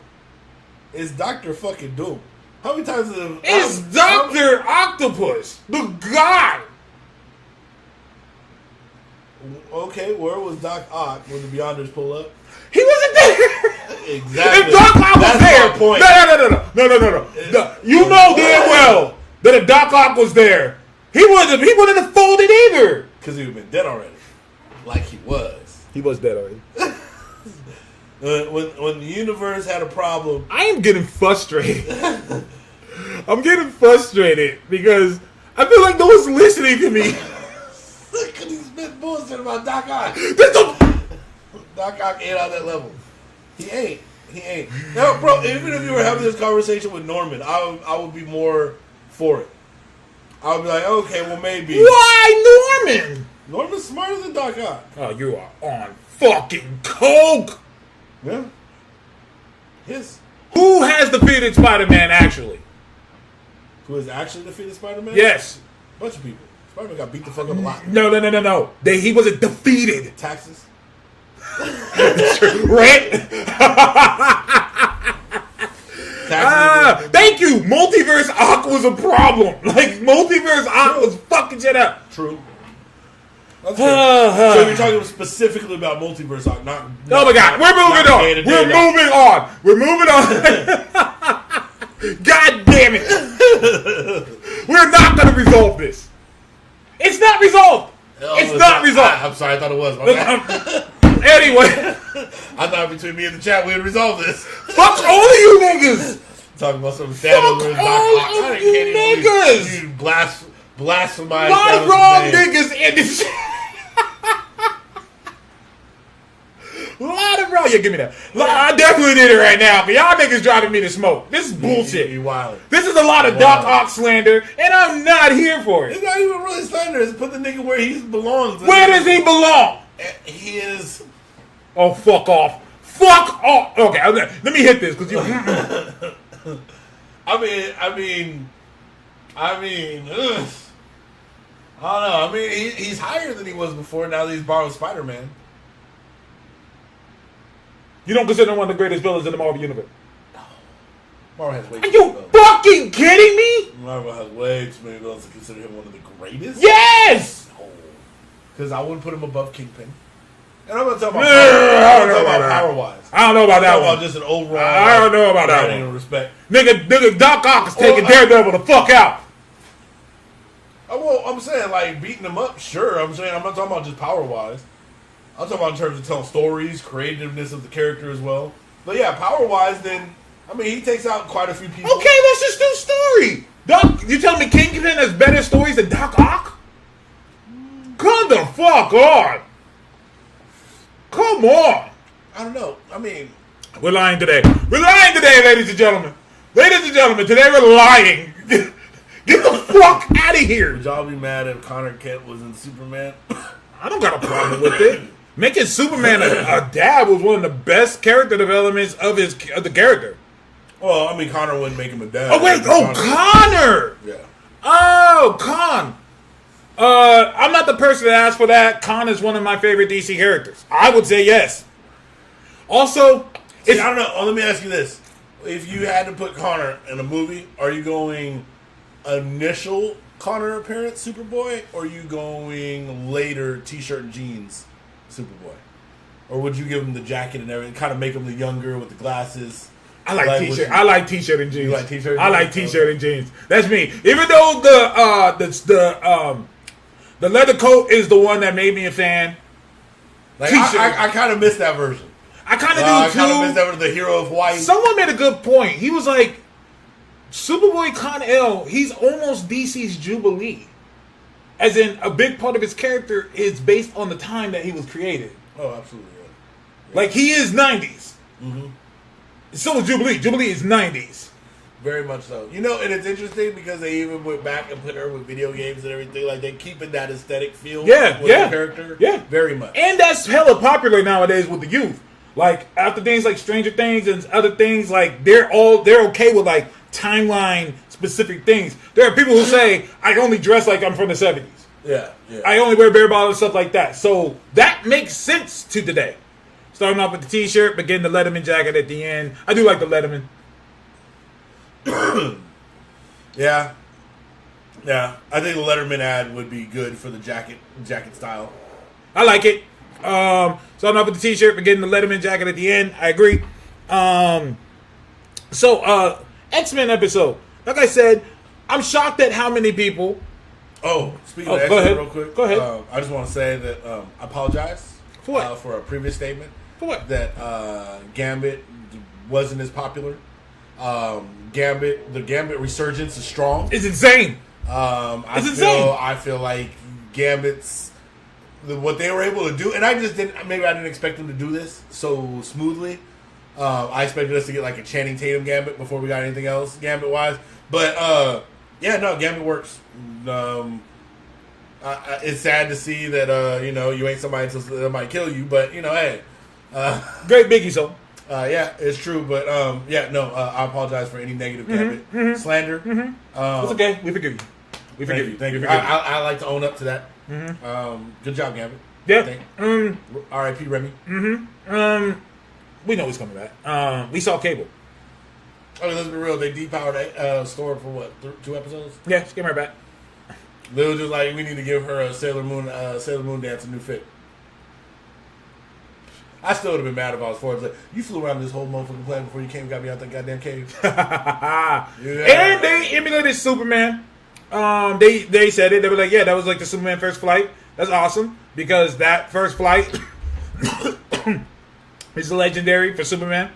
It's Dr. fucking Doom. How many times have It's Dr. Octopus, the guy. Okay, where was Doc Ock when the Beyonders pull up? He wasn't there. Exactly. If Doc Ock was That's there, my point. No. You know damn well that if Doc Ock was there, he wouldn't have folded either. Because he would have been dead already. Like he was. He was dead already. When the universe had a problem, I am getting frustrated. I'm getting frustrated because I feel like no one's listening to me. because he's been bullshit about Doc Ock. There's no- Doc Ock ain't on that level. He ain't. Now, bro, even if you were having this conversation with Norman, I would be more for it. I would be like, okay, well, maybe. Why Norman? Norman's smarter than Doc Ock. Oh, you are on fucking coke. Yeah. His. Who has defeated Spider-Man actually? Who has actually defeated Spider-Man? Yes. A bunch of people. Spider-Man got beat the fuck up a lot. No. He wasn't defeated. Taxes. Right? Taxes. Thank you. Multiverse Ock was a problem. Like, Multiverse Ock was fucking shit up. True. That's fair. So you're talking specifically about Multiverse Ock, not. Oh my god, we're moving on. We're moving on. God damn it. We're not going to resolve this. It's not resolved. It's not resolved. I'm sorry, I thought it was. My bad. Anyway, I thought between me and the chat we would resolve this. fuck all of you niggas. Talking about some Thanos versus Doc Ock. all I of you can't even niggas. believe you blasphemize My Thanos' wrong name. niggas in this. A lot of wrong. yeah, give me that. I definitely need it right now. But y'all niggas driving me to smoke. This is bullshit. You wildin'. This is a lot of Doc Ock slander, and I'm not here for it. It's not even really slander. It's put the nigga where he belongs. Where does he belong? He is. Oh, fuck off. Fuck off. Okay, let me hit this because you. I mean, ugh. I don't know. I mean, he's higher than he was before. Now that he's borrowed Spider-Man. You don't consider him one of the greatest villains in the Marvel universe? Marvel has way Are too you many villains. fucking kidding me? Marvel has way too many villains to consider him one of the greatest. Yes. Because I wouldn't put him above Kingpin. And I'm gonna talk about power wise. I don't know about that one. Just an overall. I don't know about that one. Respect. Nigga, Doc Ock is taking Daredevil the fuck out. Well, I'm saying like beating him up. Sure, I'm saying I'm not talking about just power wise. I'm talking about in terms of telling stories, creativeness of the character as well. But yeah, power wise, then I mean he takes out quite a few people. Okay, let's just do story. Doc, you telling me Kingpin has better stories than Doc Ock? Come the fuck on. Come on. I don't know. I mean, we're lying today. We're lying today, ladies and gentlemen. Ladies and gentlemen, today we're lying. Get the fuck out of here. Would y'all be mad if Connor Kent was in Superman? I don't got a problem with it. Making Superman a dad was one of the best character developments of the character. Well, I mean, Connor wouldn't make him a dad. Oh wait, Connor. Yeah. Oh, Con. I'm not the person to ask for that. Con is one of my favorite DC characters. I would say yes. Also, I don't know. Oh, let me ask you this: if you had to put Connor in a movie, are you going initial Connor appearance Superboy, or are you going later T-shirt and jeans Superboy, or would you give him the jacket and everything, kind of make him the younger with the glasses? I like T-shirt. I like T-shirt and jeans. You like T-shirt? I like T-shirt and jeans. That's me. Even though the leather coat is the one that made me a fan. Like I kind of missed that version. I kind of do too. I kind of missed that version. The hero of white. Someone made a good point. He was like, Superboy Con-El, he's almost DC's Jubilee. As in, a big part of his character is based on the time that he was created. Oh, absolutely. Yeah. Like, he is 90s. Mm-hmm. So is Jubilee. Jubilee is 90s. Very much so. You know, and it's interesting because they even went back and put her with video games and everything. Like, they keeping that aesthetic feel with the character. Yeah. Very much. And that's hella popular nowadays with the youth. Like, after things like Stranger Things and other things, like, they're okay with, like, timeline specific things. There are people who say, I only dress like I'm from the 70s. Yeah, yeah. I only wear bare bottom and stuff like that. So that makes sense to today. Starting off with the T-shirt, but getting the Letterman jacket at the end. I do like the Letterman. Yeah. Yeah. I think the Letterman ad would be good for the jacket style. I like it. Starting off with the T-shirt, but getting the Letterman jacket at the end. I agree. X-Men episode. Like I said, I'm shocked at how many people. Oh, speaking of X-Men real quick. Go ahead. I just want to say that I apologize for what? For a previous statement. For what? That Gambit wasn't as popular. The Gambit resurgence is strong. It's insane. I feel like Gambit's what they were able to do, and I didn't expect them to do this so smoothly. I expected us to get like a Channing Tatum Gambit before we got anything else Gambit wise, but Gambit works. It's sad to see that you ain't somebody until somebody kill you, but hey, great Biggie song. Yeah, it's true, but I apologize for any negative Gambit slander. It's okay. We forgive you. We forgive you. Thank you. I like to own up to that. Good job, Gambit. Yeah. R.I.P. Remy. We know he's coming back. We saw Cable. I mean, let's be real. They depowered Storm for what? 2 episodes? Yeah, just give her back. They were just like, we need to give her a Sailor Moon dance a new fit. I still would have been mad if I was Ford. Like, you flew around this whole motherfucking planet before you came and got me out that goddamn cave. And they emulated Superman. They said it. They were like, yeah, that was like the Superman first flight. That's awesome because that first flight is legendary for Superman.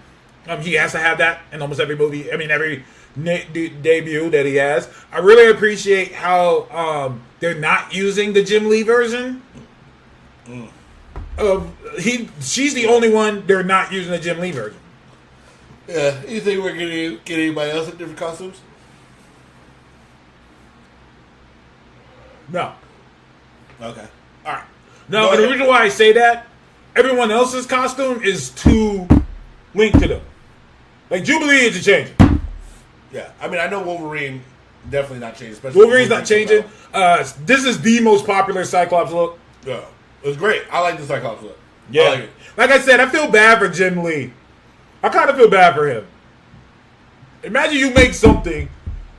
He has to have that in almost every movie. I mean, every debut that he has. I really appreciate how they're not using the Jim Lee version. She's the only one they're not using the Jim Lee version. Yeah, you think we're gonna get anybody else in different costumes? No. Okay. All right. No, and the reason why I say that, everyone else's costume is too linked to them. Like Jubilee is changing. Yeah, I mean, I know Wolverine definitely not changing. Especially Wolverine's not changing. This is the most popular Cyclops look. Yeah, it was great. I like the Cyclops look. Yeah, I like it. Like I said, I feel bad for Jim Lee. I kind of feel bad for him. Imagine you make something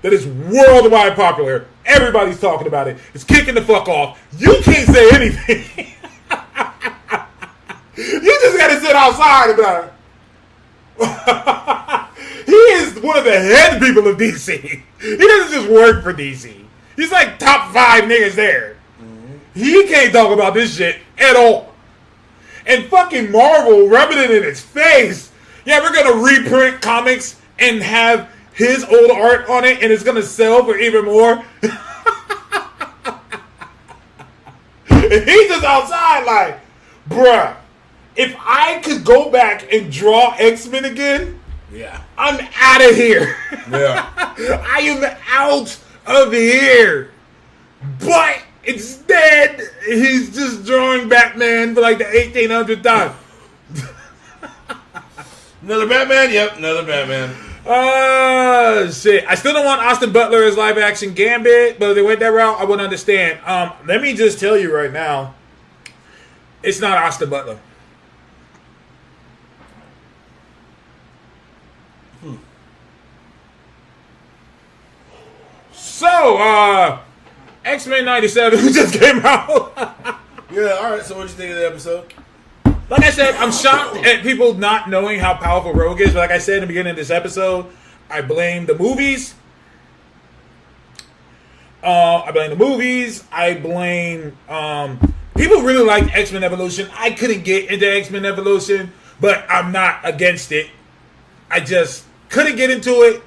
that is worldwide popular. Everybody's talking about it. It's kicking the fuck off. You can't say anything. You just gotta sit outside about it. He is one of the head people of DC. He doesn't just work for DC. He's like top 5 niggas there. He can't talk about this shit at all. And fucking Marvel rubbing it in his face. Yeah, we're gonna reprint comics and have his old art on it, and it's gonna sell for even more. And he's just outside like, bruh, if I could go back and draw X-Men again, yeah, I'm out of here. Yeah. I am out of here. But instead, he's just drawing Batman for like the 1800th time. Another Batman? Yep, another Batman. Shit. I still don't want Austin Butler as live action Gambit, but if they went that route, I wouldn't understand. Let me just tell you right now, it's not Austin Butler. So, X-Men 97 just came out. Yeah, alright, so what'd you think of the episode? Like I said, I'm shocked at people not knowing how powerful Rogue is. But like I said in the beginning of this episode, I blame the movies. I blame people really liked X-Men Evolution. I couldn't get into X-Men Evolution, but I'm not against it. I just couldn't get into it.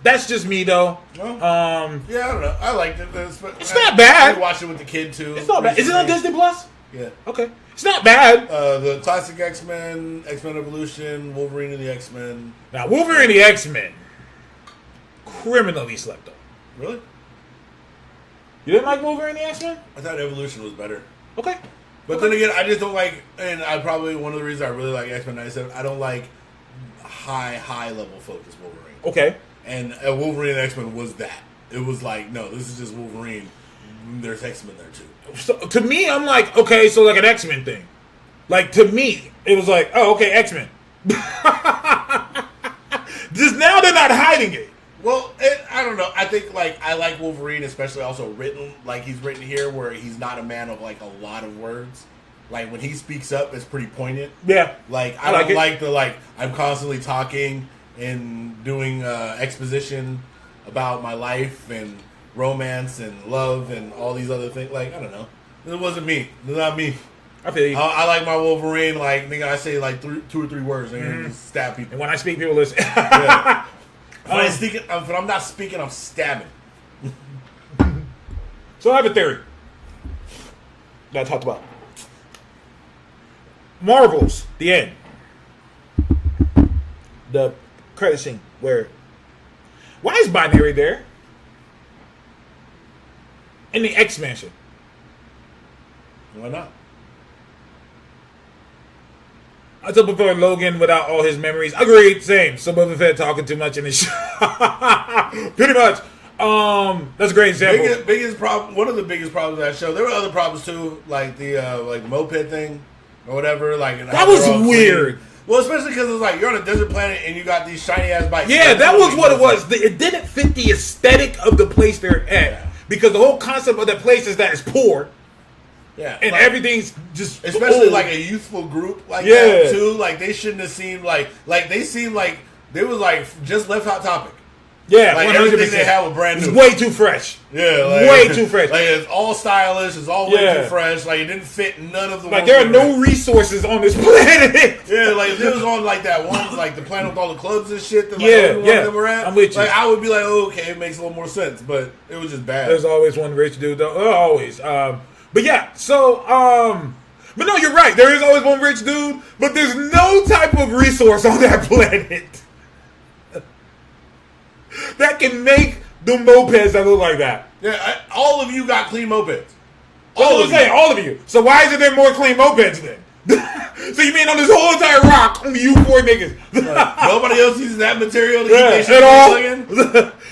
That's just me though. Yeah, I don't know. I liked it. It's not bad. I watched it with the kid too. It's not bad. Is it on Disney Plus? Yeah. Okay. It's not bad. The classic X-Men, X-Men Evolution, Wolverine and the X-Men. Now, Wolverine and the X-Men criminally slept on. Really? You didn't like Wolverine and the X-Men? I thought Evolution was better. Okay. But then again, I just don't like, and I probably, one of the reasons I really like X-Men 97, I don't like high level focus Wolverine. Okay. And Wolverine and X-Men was that. It was like, no, this is just Wolverine. There's X-Men there too. So, to me, I'm like, okay, so like an X-Men thing. Like, to me, it was like, oh, okay, X-Men. Just now they're not hiding it. Well, I don't know. I think, like, I like Wolverine, especially also written, like he's written here, where he's not a man of, like, a lot of words. Like, when he speaks up, it's pretty poignant. Yeah. Like, I don't like the, like, I'm constantly talking and doing exposition about my life and romance and love and all these other things. Like, I don't know. It wasn't me. It's not me. I feel you. I like my Wolverine. Like, nigga, I say like 2 or 3 words and just stab people. And when I speak, people listen. Yeah. If I'm not speaking, I'm stabbing. So I have a theory that I talked about. Marvel's the end. The credit scene where, why is Binary there? In the X-Mansion. Why not? I still prefer Logan without all his memories. Agreed, same. Some of Fett talking too much in the show. Pretty much. That's a great example. Biggest problem. One of the biggest problems of that show. There were other problems too, like the like moped thing or whatever. Like that was weird. Well, especially because it's like you're on a desert planet and you got these shiny ass bikes. Yeah, that was what it was. It didn't fit the aesthetic of the place they're at. Yeah. Because the whole concept of that place is that it's poor. Yeah. And like, everything's just especially old. like a youthful group like that too. Like they shouldn't have seemed like they seemed like they was like just left Hot Topic. Yeah, like 100%. everything they have was brand new. It's way too fresh. Yeah, like, way too fresh. Like it's all stylish. It's all way too fresh. Like it didn't fit none of the. Like there are no resources on this planet. Yeah, like if it was on like that one, like the planet with all the clubs and shit. That, like, that we're at. I'm with you. Like I would be like, oh, okay, it makes a little more sense, but it was just bad. There's always one rich dude though. Always. But yeah, so But no, you're right. There is always one rich dude, but there's no type of resource on that planet that can make the mopeds that look like that. Yeah, all of you got clean mopeds. All of you. So why isn't there more clean mopeds then? So you mean on this whole entire rock, only you 4 niggas? Nobody else uses that material to keep their shit at all. plugging?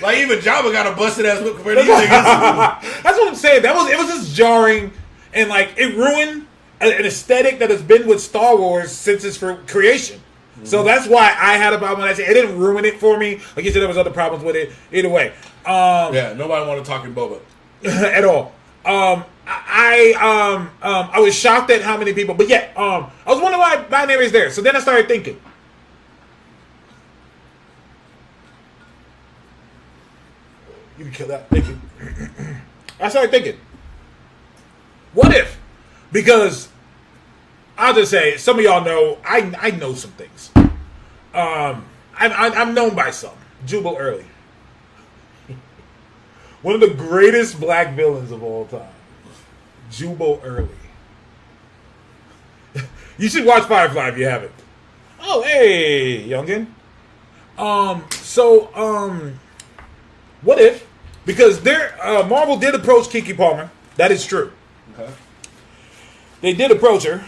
Like even Jabba got a busted ass whip compared to these niggas. That's what I'm saying. It was just jarring, and like it ruined an aesthetic that has been with Star Wars since its creation. So that's why I had a problem with that. It didn't ruin it for me. Like you said, there was other problems with it. Either way, yeah, nobody want to talk in Boba at all. I was shocked at how many people, but yeah, I was wondering why binary is there. So then I started thinking. You can kill that. Thank you. I started thinking, what if? Because I'll just say, some of y'all know I know some things. I'm known by some. Jubal Early, one of the greatest black villains of all time. Jubal Early. You should watch Firefly if you haven't. Oh, hey, youngin. What if? Because Marvel did approach Keke Palmer. That is true. Okay. They did approach her.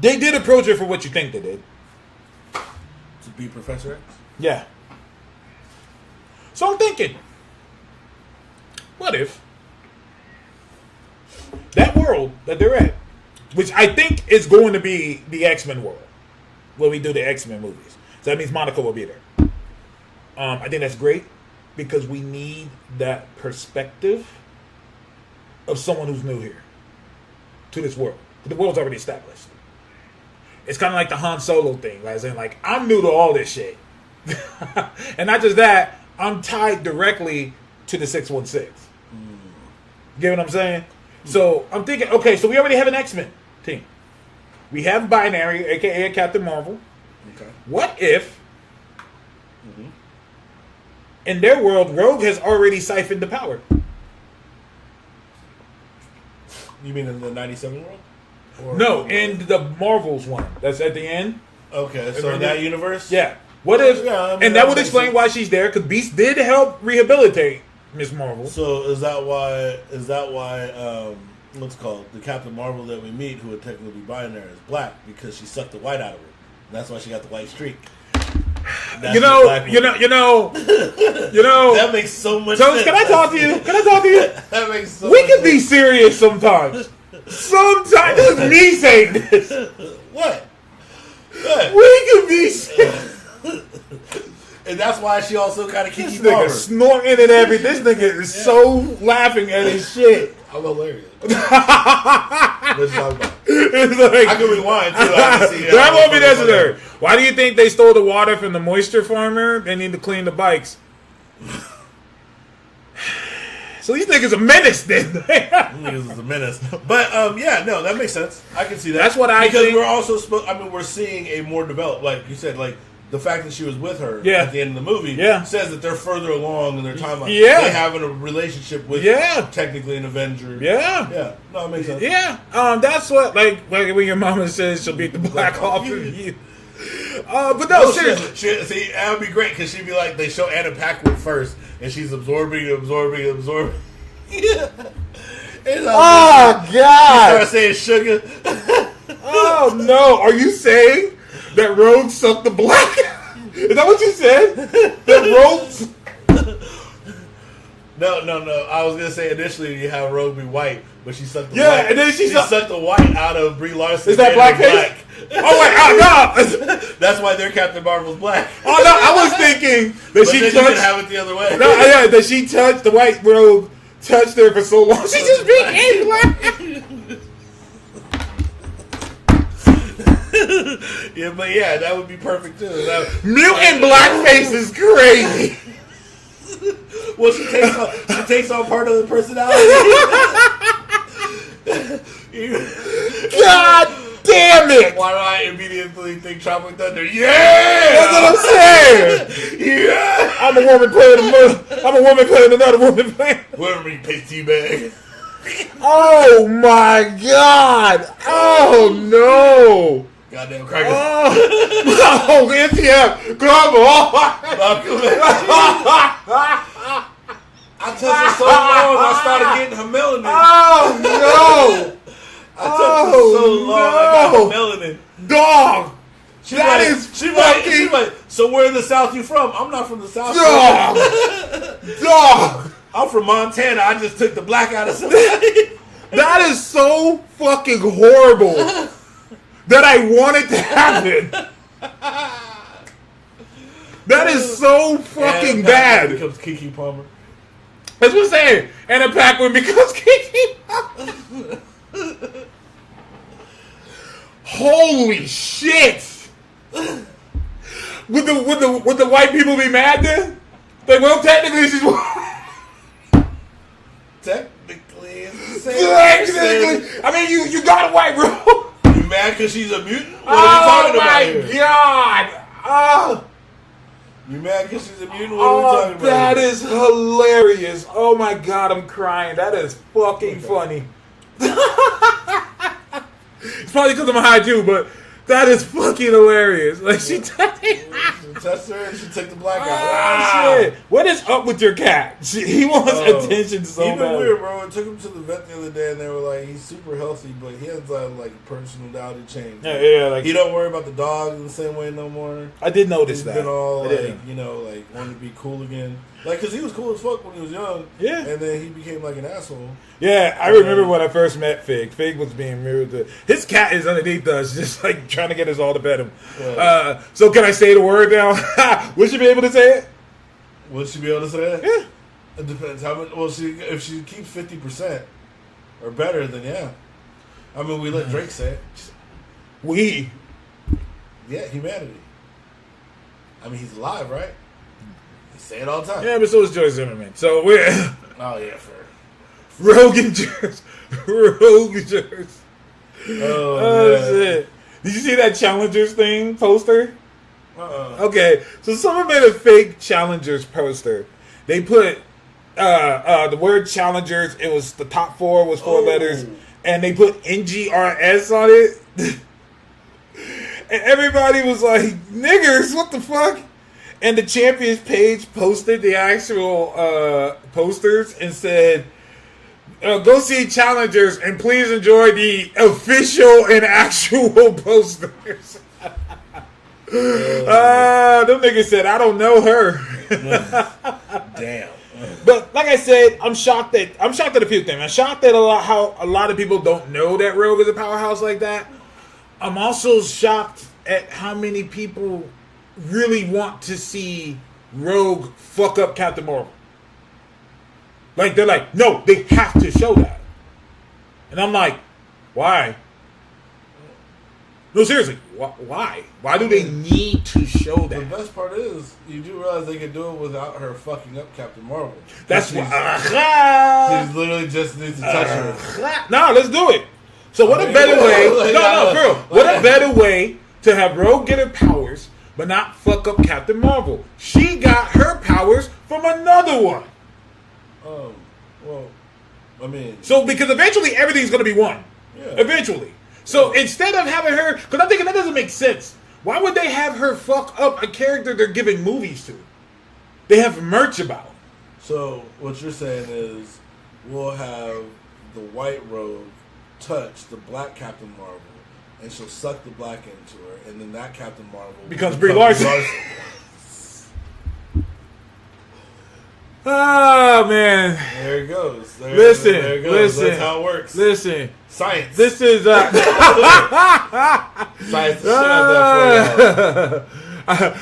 They did approach her for what you think they did. To be Professor X? Yeah. So I'm thinking, what if that world that they're at, which I think is going to be the X-Men world, where we do the X-Men movies. So that means Monica will be there. I think that's great because we need that perspective of someone who's new here to this world. The world's already established. It's kind of like the Han Solo thing, as in like, I'm new to all this shit. And not just that, I'm tied directly to the 616. Get what I'm saying? So I'm thinking, okay, so we already have an X-Men team. We have Binary, aka Captain Marvel. Okay. What if in their world, Rogue has already siphoned the power? You mean in the 97 world? Or No, in the Marvels one. That's at the end. Okay, so in that universe? Yeah. What if? Yeah, I mean, and that would explain why she's there, because Beast did help rehabilitate Miss Marvel. So is that why what's it called, the Captain Marvel that we meet, who would technically be binary, is black because she sucked the white out of her. That's why she got the white streak. You know. That makes so much sense. Can I talk to you? That makes so We much can be serious sometimes. Sometimes this is me saying this. What? We can be serious. And that's why she also kind of This Keke nigga Palmer. snorting and everything. This nigga is so laughing at his shit. I'm hilarious. Let's talk about it. It's like, I can rewind too. I can see that won't be necessary. Why do you think they stole the water from the moisture farmer? They need to clean the bikes. So these niggas a menace then. Niggas is a menace. But yeah, no, that makes sense. I can see that. That's what I because think. we're also we're seeing a more developed, like you said, like the fact that she was with her at the end of the movie says that they're further along in their timeline. Yeah. They have a relationship with technically an Avenger. Yeah. Yeah. No, it makes sense. Yeah. That's what, like when your mama says she'll beat the black off of you. But no, seriously. See, that would be great because she'd be like, they show Anna Paquin first, and she's absorbing. Yeah. Oh, God. She starts saying sugar. Oh, no. Are you saying that Rogue sucked the black? Is that what you said? That Rogue... No. I was gonna say initially you have Rogue be white, but she sucked the Yeah, white. and then she sucked the white out of Brie Larson. Is that blackface? Oh wait, no. That's why their Captain Marvel's black. Oh no, I was thinking that But she then touched. you could have it the other way. No, yeah, that she touched the white Rogue, touched her for so long. She just became black. Yeah, but yeah, that would be perfect too. Mutant blackface is crazy. Well, she takes on part of the personality. God damn it! Why do I immediately think Tropic Thunder? Yeah, that's what I'm saying. Yeah, I'm a woman playing another woman playing. Whatever you piss teabag. Oh my God! Oh no! Goddamn crackers. Oh, MTF! Come on! I touched it so long, I started getting her melanin. Oh no! I touched it so long, I got her melanin. Dog! She fucking... so where in the South you from? I'm not from the South. Dog! I'm from Montana. I just took the black out of somebody. That is so fucking horrible that I want it to happen. That is so fucking bad. Becomes Kiki Palmer. That's what I'm saying. And a Pac-Man becomes Kiki Palmer. Holy shit! Would the white people be mad then? Like, well, technically she's Technically, it's the same. I mean, you got a white bro. You mad because she's a mutant? What are we talking about here? Oh my God! Oh, you mad because she's a mutant? What are we talking about? That is hilarious! Oh my God, I'm crying. That is fucking funny. It's probably because I'm high too, but that is fucking hilarious. Like she touched her and she took the black out. Oh, shit. What is up with your cat? He wants attention so bad. Even weird, bro. I took him to the vet the other day and they were like, he's super healthy, but he has like personality change. Yeah, like he don't worry about the dog in the same way no more. I did notice He's that. Been all like wanting to be cool again. Like, cause he was cool as fuck when he was young. Yeah. And then he became like an asshole. Yeah, I remember when I first met Fig. Fig was being mirrored to his cat is underneath us, just like trying to get us all to pet him. Yeah. So can I say the word now? Would she be able to say it? Would she be able to say it? Yeah. It depends how much. Well, if she keeps 50% or better, then yeah. I mean, we let Drake say it. We. Yeah, humanity. I mean, he's alive, right? He say it all the time. Yeah, but so is Joyce Zimmerman. So we're. Oh yeah, fair. Rogan Jers. Rogan Jers. Oh shit. Did you see that Challengers thing poster? Okay, so someone made a fake Challengers poster. They put the word Challengers. It was the top four was four letters, and they put NGRS on it. And everybody was like, "Niggers, what the fuck?" And the Champions page posted the actual posters and said, "Go see Challengers and please enjoy the official and actual posters." Them niggas said, "I don't know her." Damn. But like I said, I'm shocked at a few things. I'm shocked at how a lot of people don't know that Rogue is a powerhouse like that. I'm also shocked at how many people really want to see Rogue fuck up Captain Marvel. Like, they're like, no, they have to show that. And I'm like, why? No, seriously, why? Why do they need to show that? The best part is, you do realize they can do it without her fucking up Captain Marvel. That's why. She's literally just needs to touch her. No, let's do it. So what a better way? No, for real. What a better way to have Rogue get her powers, but not fuck up Captain Marvel? She got her powers from another one. Well, I mean, so because eventually everything's gonna be one. Yeah. Eventually. So instead of having her, because I'm thinking that doesn't make sense. Why would they have her fuck up a character they're giving movies to? They have merch about. So what you're saying is, we'll have the White Rogue touch the black Captain Marvel, and she'll suck the black into her, and then that Captain Marvel becomes Brie Larson. Oh man! There it goes. Listen. That's how it works. Listen. Science. This is science.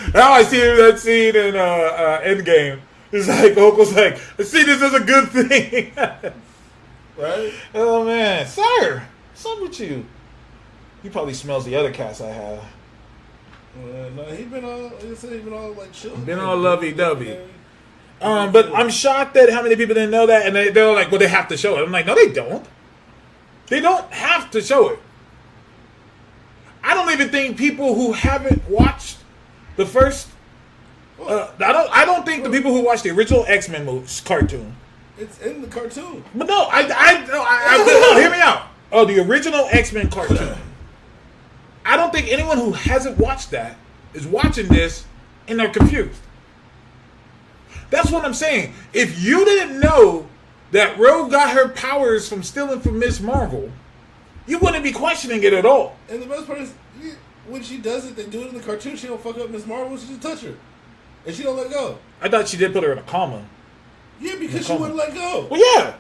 Now I see that scene in Endgame. It's like Uncle's like, I see this as a good thing. Right? Oh man, sir, what's up with you? He probably smells the other cats I have. No, he been all like chill. Been all lovey-dovey. But I'm shocked at how many people didn't know that, and they're like, well, they have to show it. I'm like, no, they don't. They don't have to show it. I don't even think people who haven't watched the first. I don't think the people who watched the original X-Men cartoon It's in the cartoon. But no, no, hear me out. Oh, the original X-Men cartoon. I don't think anyone who hasn't watched that is watching this and they're confused. That's what I'm saying. If you didn't know that Rogue got her powers from stealing from Miss Marvel, you wouldn't be questioning it at all. And the best part is, when she does it, they do it in the cartoon. She don't fuck up Miss Marvel. She just touch her, and she don't let go. I thought she did put her in a coma. Yeah, because she wouldn't let go. Well, yeah,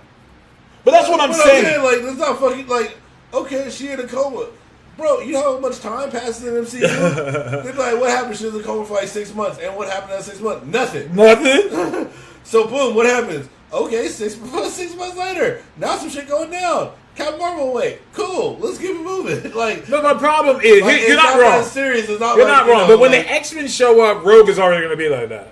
but that's what I'm saying. Like, that's not fucking like. Okay, she in a coma, bro. You know how much time passes in MCU? They're like, what happened? She was in a coma for like 6 months, and what happened in that 6 months? Nothing. Nothing. So boom, what happens? Okay, 6 months later, now some shit going down. Captain Marvel, wait, cool. Let's keep it moving. Like, but my problem is, like, you're not wrong. Serious. It's not you're like, not wrong. You know, but when like, the X-Men show up, Rogue is already going to be like that.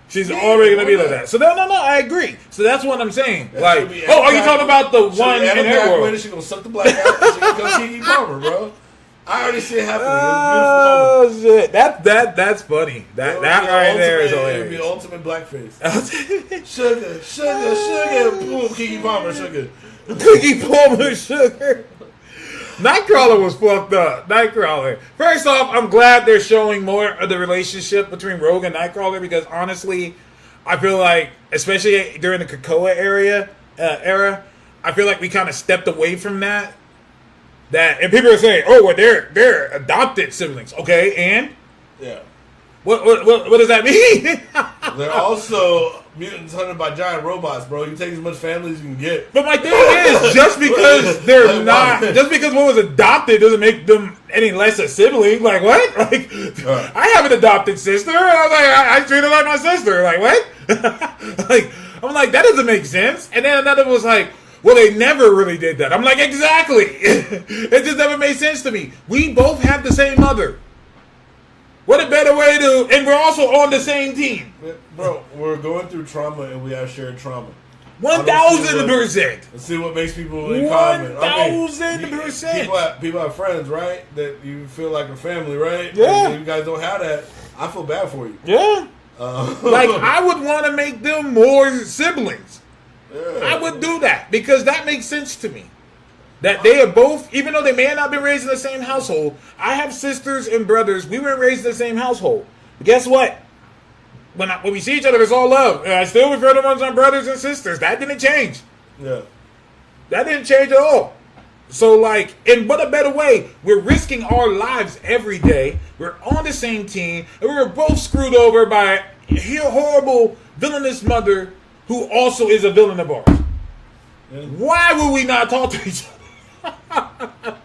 She's already going to be like that. So no, I agree. So that's what I'm saying. Like, are you talking about the one in her world? She's going to suck the black out and she's going to go Kiki Palmer, bro. I already see it happening. Oh shit! That's funny. That right there is hilarious. It would be ultimate blackface. Sugar, boom, Kiki Palmer, sugar. Kiki Palmer, sugar. Nightcrawler was fucked up. Nightcrawler. First off, I'm glad they're showing more of the relationship between Rogue and Nightcrawler because honestly, I feel like, especially during the Krakoa era, I feel like we kind of stepped away from that. And people are saying, "Oh, well, they're adopted siblings." Okay, and yeah, what does that mean? They're also mutants hunted by giant robots, bro. You take as much family as you can get. But my thing is, just because they're not, just because one was adopted doesn't make them any less a sibling. Like what? Like I have an adopted sister. I treat her like my sister. Like what? Like I'm like that doesn't make sense. And then another was like, well, they never really did that. I'm like, exactly. It just never made sense to me. We both have the same mother. What a better way to... And we're also on the same team. Bro, we're going through trauma and we have shared trauma. 1,000%. Let's see what makes people in common. 1,000%. People have friends, right? That you feel like a family, right? Yeah. If you guys don't have that, I feel bad for you. Yeah. Like, I would want to make them more siblings. Yeah. I would do that because that makes sense to me. That they are both, even though they may not have been raised in the same household, I have sisters and brothers. We weren't raised in the same household. But guess what? When we see each other, it's all love. And I still refer to them as my brothers and sisters. That didn't change. Yeah. That didn't change at all. So, like, in what a better way, we're risking our lives every day. We're on the same team. And we were both screwed over by a horrible, villainous mother who also is a villain of ours. Yeah. Why would we not talk to each other?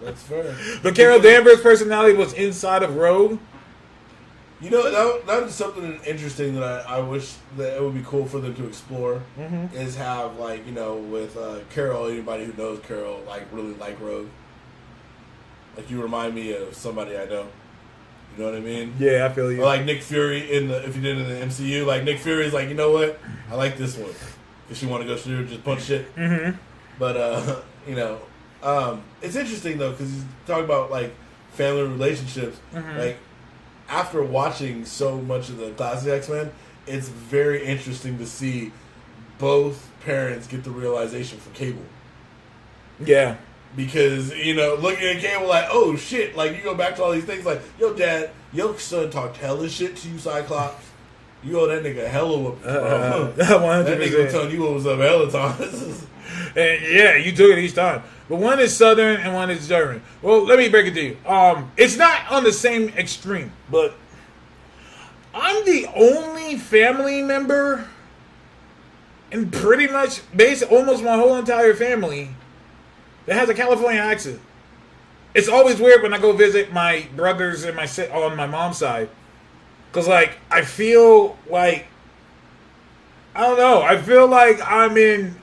That's fair. But Carol Danvers' personality was inside of Rogue. You know, that is something interesting that I wish that it would be cool for them to explore. Mm-hmm. Is have, like, you know, with Carol, anybody who knows Carol, like, really like Rogue. Like, you remind me of somebody I know. You know what I mean? Yeah, I feel you. Or like Nick Fury if you did it in the MCU, like Nick Fury is like, you know what? I like this one. If she want to go through just punch shit. Mm-hmm. But you know, it's interesting though because he's talking about like family relationships. Mm-hmm. Like after watching so much of the classic X-Men, it's very interesting to see both parents get the realization from Cable. Yeah. Because, you know, looking at Cable like, oh shit, like you go back to all these things like, yo dad, your son talked hella shit to you, Cyclops. You owe that nigga hella whooping, bro. 100%. That nigga was telling you what was up hella times. And yeah, you took it each time. But one is Southern and one is German. Well, let me break it to you. It's not on the same extreme, but I'm the only family member and pretty much almost my whole entire family that has a California accent. It's always weird when I go visit my brothers and on my mom's side. Because, like, I feel like, I don't know, I feel like I'm in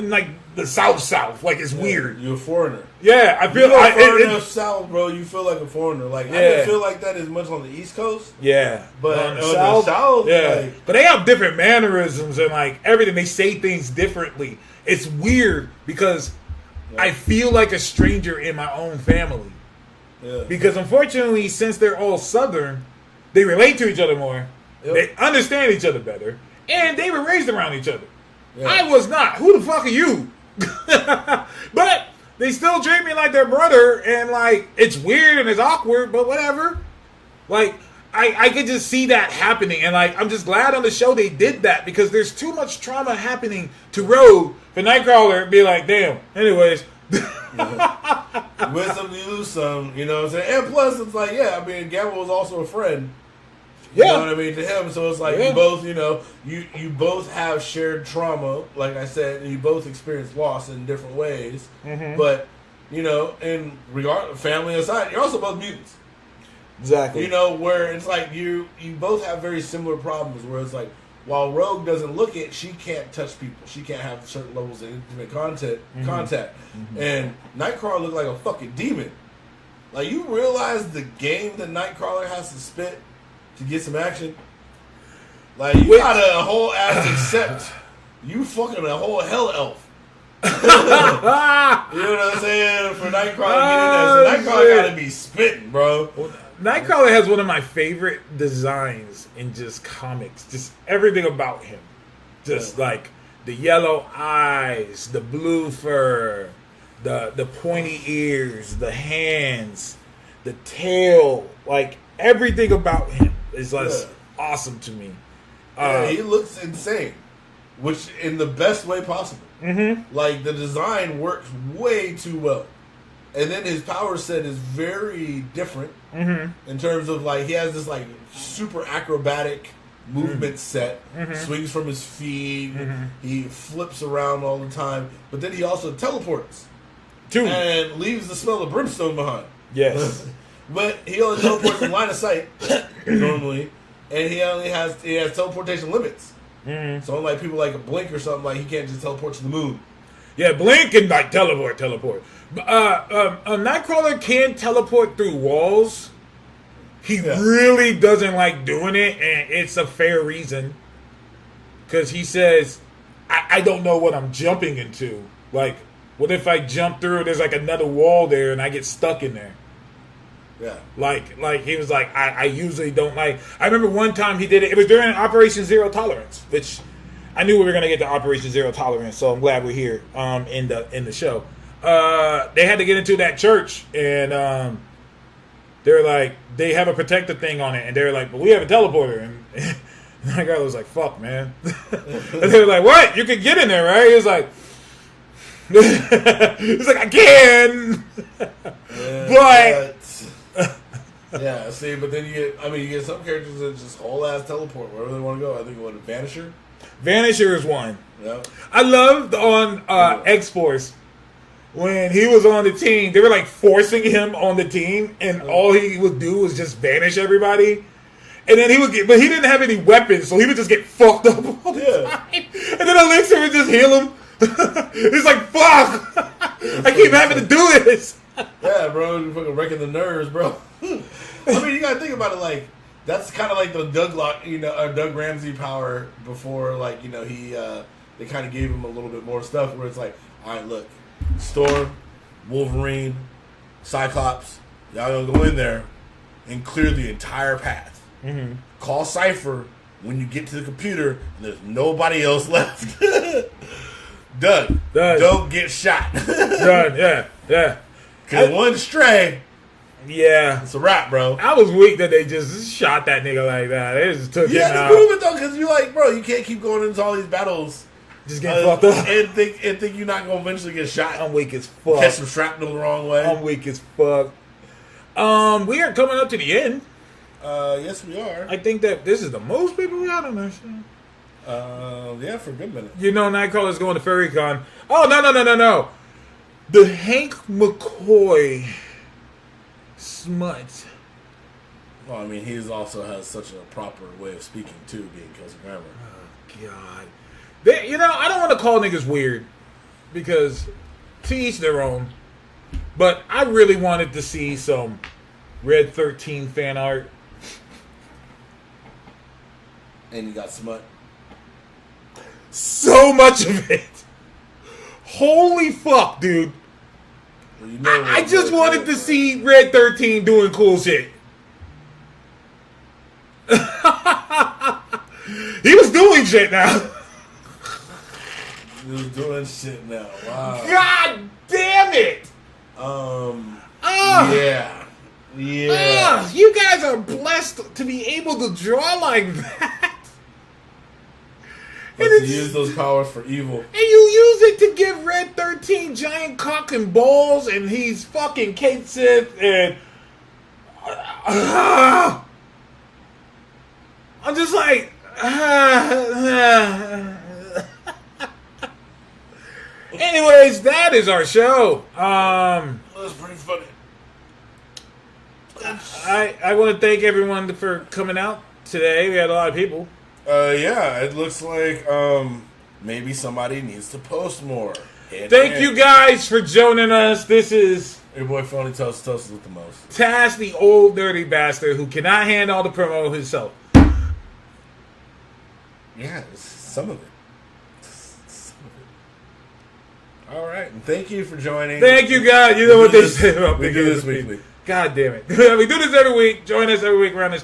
like, the South. Like, it's weird. You're a foreigner. Yeah, I feel like far enough south, bro, you feel like a foreigner. Like, I didn't feel like that as much on the East Coast. Yeah. But on the South, yeah. Like, but they have different mannerisms and, like, everything. They say things differently. It's weird because I feel like a stranger in my own family. Yeah. Because, unfortunately, since they're all Southern, they relate to each other more. Yep. They understand each other better. And they were raised around each other. Yeah. I was not. Who the fuck are you? But they still treat me like their brother, and like it's weird and it's awkward, but whatever. Like I could just see that happening, and like I'm just glad on the show they did that because there's too much trauma happening to Rogue for Nightcrawler to be like, damn. Anyways. Win some, you lose some, you know what I'm saying? And plus, it's like, yeah, I mean, Gamble was also a friend. You know what I mean, to him. So it's like you both, you know, you both have shared trauma, like I said, and you both experience loss in different ways. Mm-hmm. But, you know, in regard family aside, you're also both mutants. Exactly. You know, where it's like you both have very similar problems where it's like, while Rogue doesn't look it, she can't touch people. She can't have certain levels of intimate contact. Mm-hmm. And Nightcrawler looked like a fucking demon. Like, you realize the game that Nightcrawler has to spit to get some action? Like, you got a whole ass accept. You fucking a whole hell elf. You know what I'm saying? For Nightcrawler to get in there. So Nightcrawler gotta be spitting, bro. Nightcrawler has one of my favorite designs in just comics. Just everything about him. Just like the yellow eyes, the blue fur, the pointy ears, the hands, the tail. Like everything about him is just awesome to me. He looks insane, which in the best way possible. Mm-hmm. Like the design works way too well. And then his power set is very different in terms of like he has this like super acrobatic movement set, swings from his feet, he flips around all the time, but then he also teleports and leaves the smell of brimstone behind. Yes. But he only teleports in line of sight normally, and he has teleportation limits. So unlike people like a Blink or something, like he can't just teleport to the moon. Yeah, Blink can like teleport. Nightcrawler can teleport through walls. He really doesn't like doing it, and it's a fair reason. Because he says, I don't know what I'm jumping into. Like, what if I jump through, there's like another wall there, and I get stuck in there? Yeah. Like he was like, I usually don't like... I remember one time he did it. It was during Operation Zero Tolerance, which... I knew we were gonna get to Operation Zero Tolerance, so I'm glad we're here in the show. They had to get into that church, and they're like, they have a protector thing on it, and they're like, but we have a teleporter, and my guy was like, fuck, man. And they were like, what? You can get in there, right? He was like, I can, but. Yeah, see, but then you get some characters that just whole ass teleport wherever they want to go. I think what a Vanisher. Vanisher is one. Yeah. I loved on X-Force when he was on the team. They were like forcing him on the team, and all he would do was just vanish everybody. And then but he didn't have any weapons, so he would just get fucked up all the time. And then Elixir would just heal him. He's like, fuck! I keep having to do this. Yeah, bro, you're fucking wrecking the nerves, bro. I mean, you gotta think about it like. That's kind of like the Doug Ramsey power before, like, you know, they kind of gave him a little bit more stuff where it's like, all right, look, Storm, Wolverine, Cyclops, y'all gonna go in there and clear the entire path. Mm-hmm. Call Cypher when you get to the computer and there's nobody else left. Done. Don't get shot. Done. Yeah. Because one stray. Yeah. It's a wrap, bro. I was weak that they just shot that nigga like that. They just took him out. Yeah, prove it though, because you're like, bro, you can't keep going into all these battles. Just get fucked up. And think you're not going to eventually get shot. I'm weak as fuck. Catch some shrapnel the wrong way. I'm weak as fuck. We are coming up to the end. Yes, we are. I think that this is the most people we got on this show. Yeah, for a good minute. You know, Nightcrawler's going to FurryCon. Oh, no. The Hank McCoy smut. Well, I mean, he also has such a proper way of speaking, too, being Kelsey Grammer. Oh, God. I don't want to call niggas weird, because to each their own. But I really wanted to see some Red 13 fan art. And you got smut. So much of it. Holy fuck, dude. Well, you know I just wanted to see Red 13 doing cool shit. He was doing shit now. was doing shit now. Wow. God damn it! Yeah. You guys are blessed to be able to draw like that. But to use those powers for evil. And you use it to give Red 13 giant cock and balls, and he's fucking Kate Sith, and I'm just like, anyways, that is our show. That was pretty funny. I want to thank everyone for coming out today. We had a lot of people. Yeah, it looks like maybe somebody needs to post more. Thank you guys for joining us. This is your boy Phony Toast with the most. Taz, the old dirty bastard who cannot handle all the promo himself. Yeah, some of it. All right. Thank you for joining. Thank you, guys. You know what they say about we do this weekly. God damn it. We do this every week. Join us every week around this time.